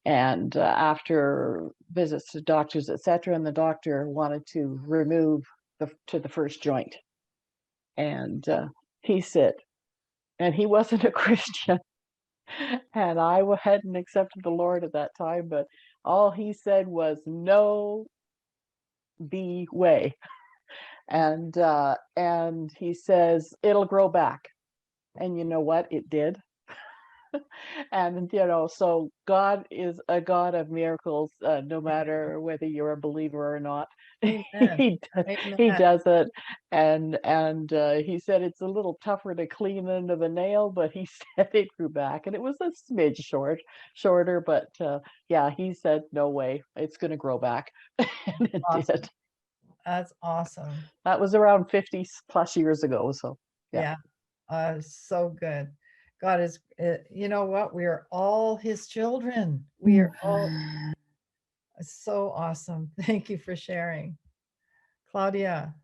And after visits to doctors, etc., and the doctor wanted to remove the first joint, and he said, and he wasn't a Christian, and I hadn't accepted the Lord at that time, but all he said was, "No be way," and he says, "It'll grow back," and you know what? It did. And so God is a God of miracles, no matter whether you're a believer or not. he does it, and he said it's a little tougher to clean into the nail, but he said it grew back, and it was a smidge shorter, but yeah, he said no way, it's going to grow back, and it did. That's awesome. That was around 50 plus years ago, so yeah. So good. God is, you know what? We are all His children. We are all so awesome. Thank you for sharing. Claudia.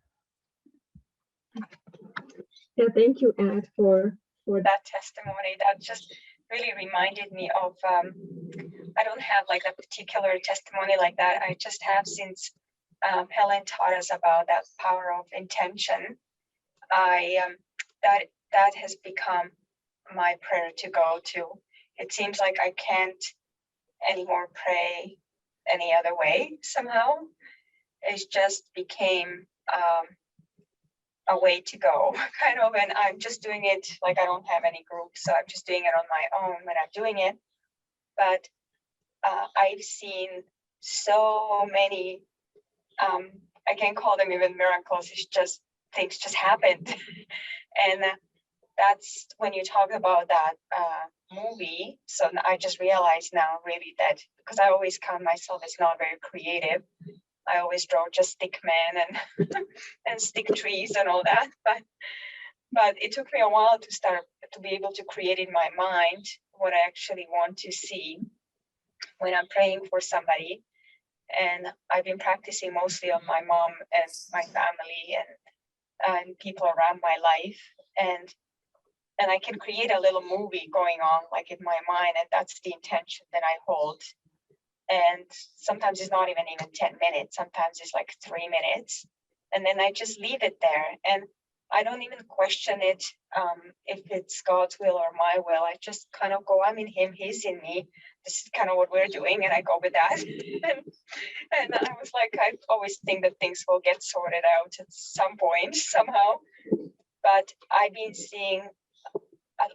Yeah, thank you, Ed, for that testimony. That just really reminded me of, I don't have like a particular testimony like that. I just have, since Helen taught us about that power of intention, that has become my prayer to go to. It seems like I can't anymore pray any other way somehow. It just became a way to go, kind of, and I'm just doing it like I don't have any group, so I'm just doing it on my own when I'm doing it. But I've seen so many, I can't call them even miracles, it's just things just happened. And that's when you talk about that movie. So I just realized now really that, because I always count myself as not very creative. I always draw just stick men and and stick trees and all that. But it took me a while to be able to create in my mind what I actually want to see when I'm praying for somebody. And I've been practicing mostly on my mom and my family and people around my life. And I can create a little movie going on like in my mind, and that's the intention that I hold. And sometimes it's not even 10 minutes. Sometimes it's like 3 minutes. And then I just leave it there. And I don't even question it, if it's God's will or my will. I just kind of go, I'm in him, he's in me. This is kind of what we're doing, and I go with that. and I was like, I always think that things will get sorted out at some point somehow. But I've been seeing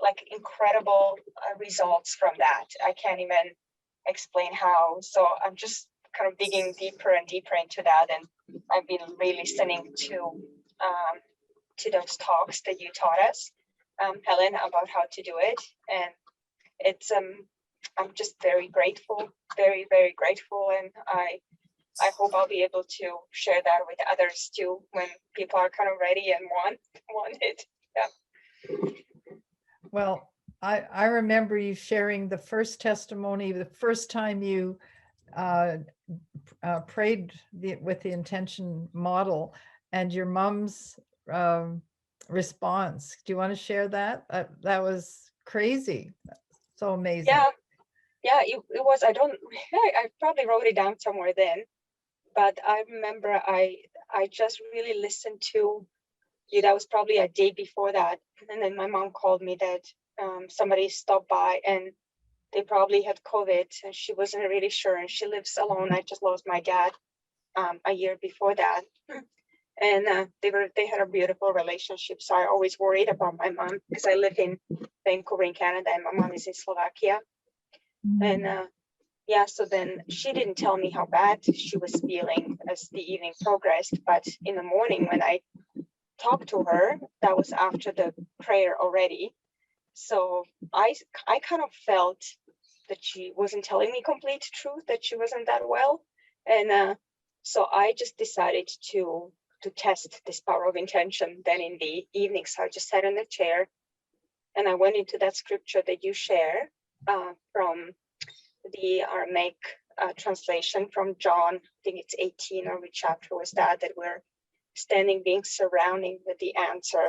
like incredible results from that. I can't even explain how. So I'm just kind of digging deeper and deeper into that, and I've been really listening to those talks that you taught us, Helen, about how to do it. And it's I'm just very grateful, very, very grateful. And I hope I'll be able to share that with others too when people are kind of ready and want it. Yeah. Well, I remember you sharing the first testimony, the first time you prayed with the intention model, and your mom's response. Do you want to share that? That was crazy. So amazing. Yeah, it was. I probably wrote it down somewhere then, but I remember I just really listened to you. That was probably a day before that, and then my mom called me that somebody stopped by and they probably had COVID, and she wasn't really sure, and she lives alone. I just lost my dad a year before that, and they had a beautiful relationship. So I always worried about my mom because I live in Vancouver in Canada, and my mom is in Slovakia. And yeah, so then she didn't tell me how bad she was feeling as the evening progressed, but in the morning when I talked to her, that was after the prayer already. So I kind of felt that she wasn't telling me complete truth, that she wasn't that well. And so I just decided to test this power of intention then in the evening. So I just sat in the chair and I went into that scripture that you share from the Aramaic translation from John. I think it's 18, or which chapter was that we're standing, being surrounding with the answer,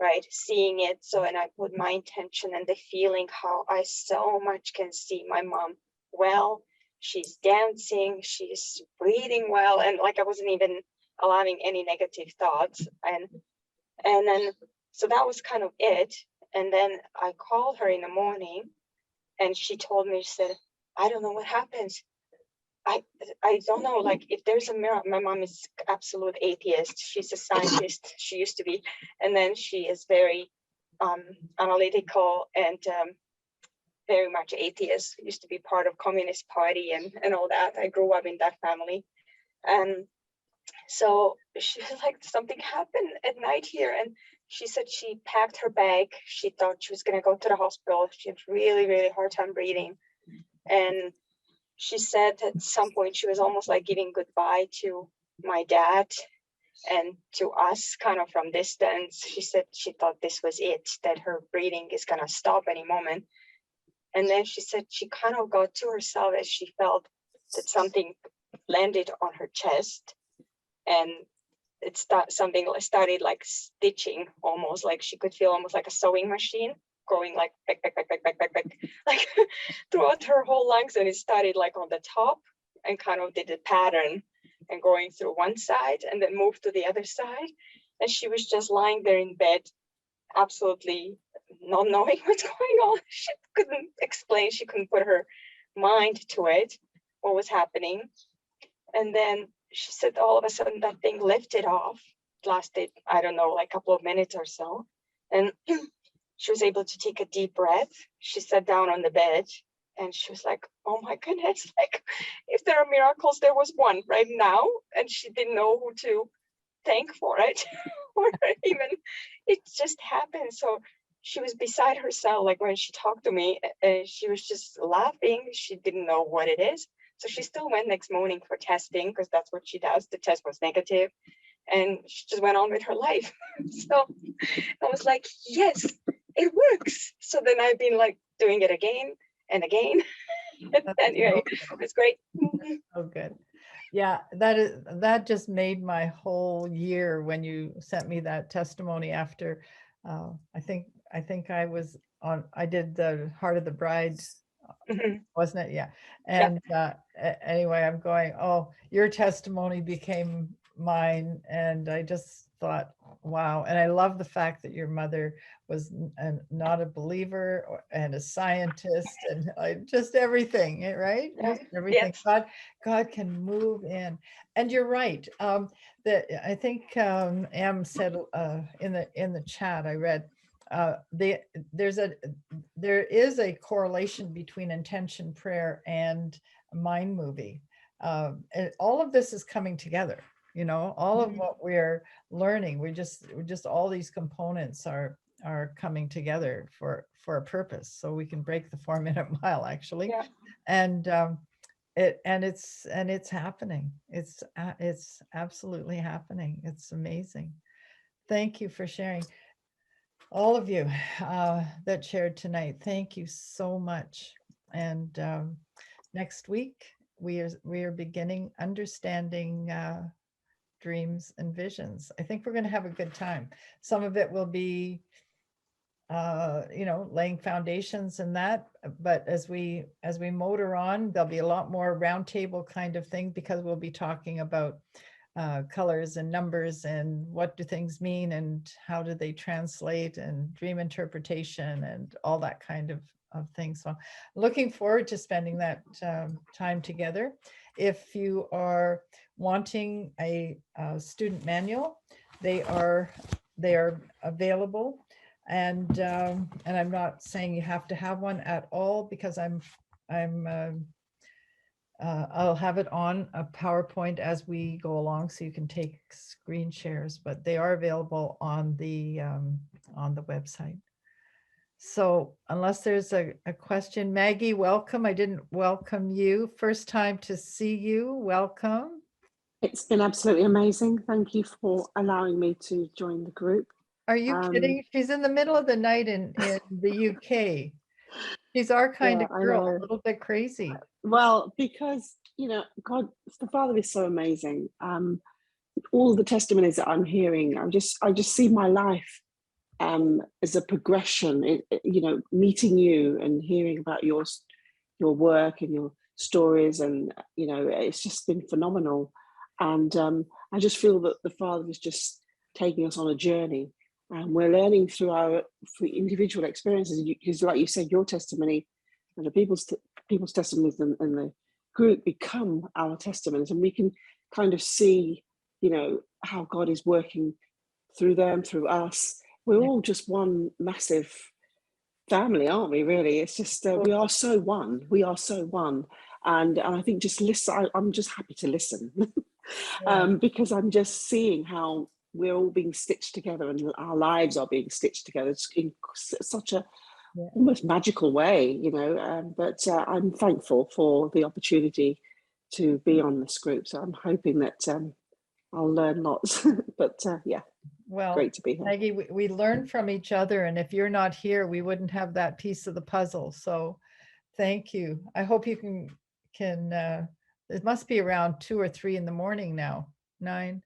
right? Seeing it. So, and I put my intention and the feeling how I so much can see my mom well. She's dancing, she's breathing well, and like I wasn't even allowing any negative thoughts. And then, so that was kind of it. And then I called her in the morning and she told me, she said, I don't know what happens. I don't know, like if there's a miracle. My mom is absolute atheist. She's a scientist. She used to be, and then she is very analytical and very much atheist. Used to be part of Communist Party and all that. I grew up in that family, and so she was like, something happened at night here, and she said she packed her bag. She thought she was gonna go to the hospital. She had really, really hard time breathing, and she said at some point she was almost like giving goodbye to my dad and to us kind of from distance. She said she thought this was it, that her breathing is going to stop any moment. And then she said she kind of got to herself as she felt that something landed on her chest, and something started like stitching, almost like she could feel almost like a sewing machine going like back, like throughout her whole lungs. And it started like on the top and kind of did a pattern and going through one side and then moved to the other side. And she was just lying there in bed, absolutely not knowing what's going on. She couldn't explain. She couldn't put her mind to it, what was happening. And then she said all of a sudden that thing lifted off. It lasted, I don't know, like a couple of minutes or so. And she was able to take a deep breath. She sat down on the bed and she was like, oh my goodness, like if there are miracles, there was one right now. And she didn't know who to thank for it or even, it just happened. So she was beside herself. Like when she talked to me, she was just laughing. She didn't know what it is. So she still went next morning for testing because that's what she does. The test was negative and she just went on with her life. So I was like, yes, it works. So then I've been like doing it again and again. Anyway, it's great. Oh, good. Yeah, that just made my whole year when you sent me that testimony after. I think I was on. I did the Heart of the Bride, wasn't it? Yeah. And anyway, I'm going, oh, your testimony became mine, and I just thought, Wow. And I love the fact that your mother was not a believer and a scientist and just everything, right? Just everything. Yes. God can move in. And you're right. That I think Em said in the chat I read, there is a correlation between intention prayer and mind movie. And all of this is coming together. All of what we're learning, we're just all these components are coming together for a purpose, so we can break the 4-minute mile actually. Yeah. And it's happening. It's absolutely happening. It's amazing. Thank you for sharing, all of you that shared tonight. Thank you so much. And next week we are beginning understanding dreams and visions. I think we're going to have a good time. Some of it will be laying foundations and that, but as we motor on, there'll be a lot more roundtable kind of thing, because we'll be talking about colors and numbers and what do things mean and how do they translate, and dream interpretation and all that kind of things. So looking forward to spending that time together. If you are wanting a student manual, they are available. And I'm not saying you have to have one at all, because I'll have it on a PowerPoint as we go along, so you can take screen shares, but they are available on the website. So unless there's a question, Maggie, welcome. I didn't welcome you. First time to see you. Welcome. It's been absolutely amazing. Thank you for allowing me to join the group. Are you kidding? She's in the middle of the night in the UK. She's our kind of girl, a little bit crazy. Well, because, God, the Father is so amazing. All the testimonies that I'm hearing, I just see my life as a progression. Meeting you and hearing about your work and your stories, and it's just been phenomenal. And I just feel that the Father is just taking us on a journey, and we're learning through individual experiences. Because, like you said, your testimony and the people's testimonies and the group become our testimonies, and we can kind of see, how God is working through them, through us. We're all just one massive family, aren't we? Really, it's just we are so one. We are so one, and I think just listen. I'm just happy to listen, because I'm just seeing how we're all being stitched together, and our lives are being stitched together in such a almost magical way, but I'm thankful for the opportunity to be on this group. So I'm hoping that I'll learn lots. But well, great to be here. Maggie, we learn from each other, and if you're not here, we wouldn't have that piece of the puzzle. So thank you. I hope you can it must be around 2 or 3 in the morning now. 9.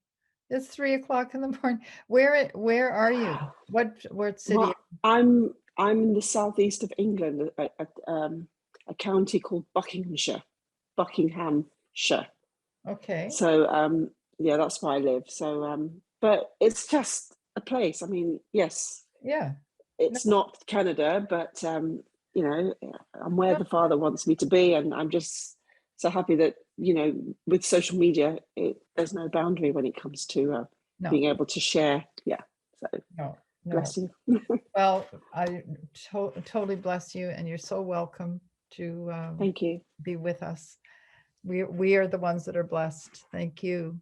It's 3 o'clock in the morning. Where are you? What city? Well, I'm in the southeast of England, a county called Buckinghamshire. Okay. So that's where I live. So but it's just a place. I mean, yes. Yeah. It's not Canada, but I'm where the Father wants me to be, and I'm just so happy that with social media, there's no boundary when it comes to being able to share. Yeah. So bless you. Well, I totally bless you, and you're so welcome to thank you. Be with us. We are the ones that are blessed. Thank you.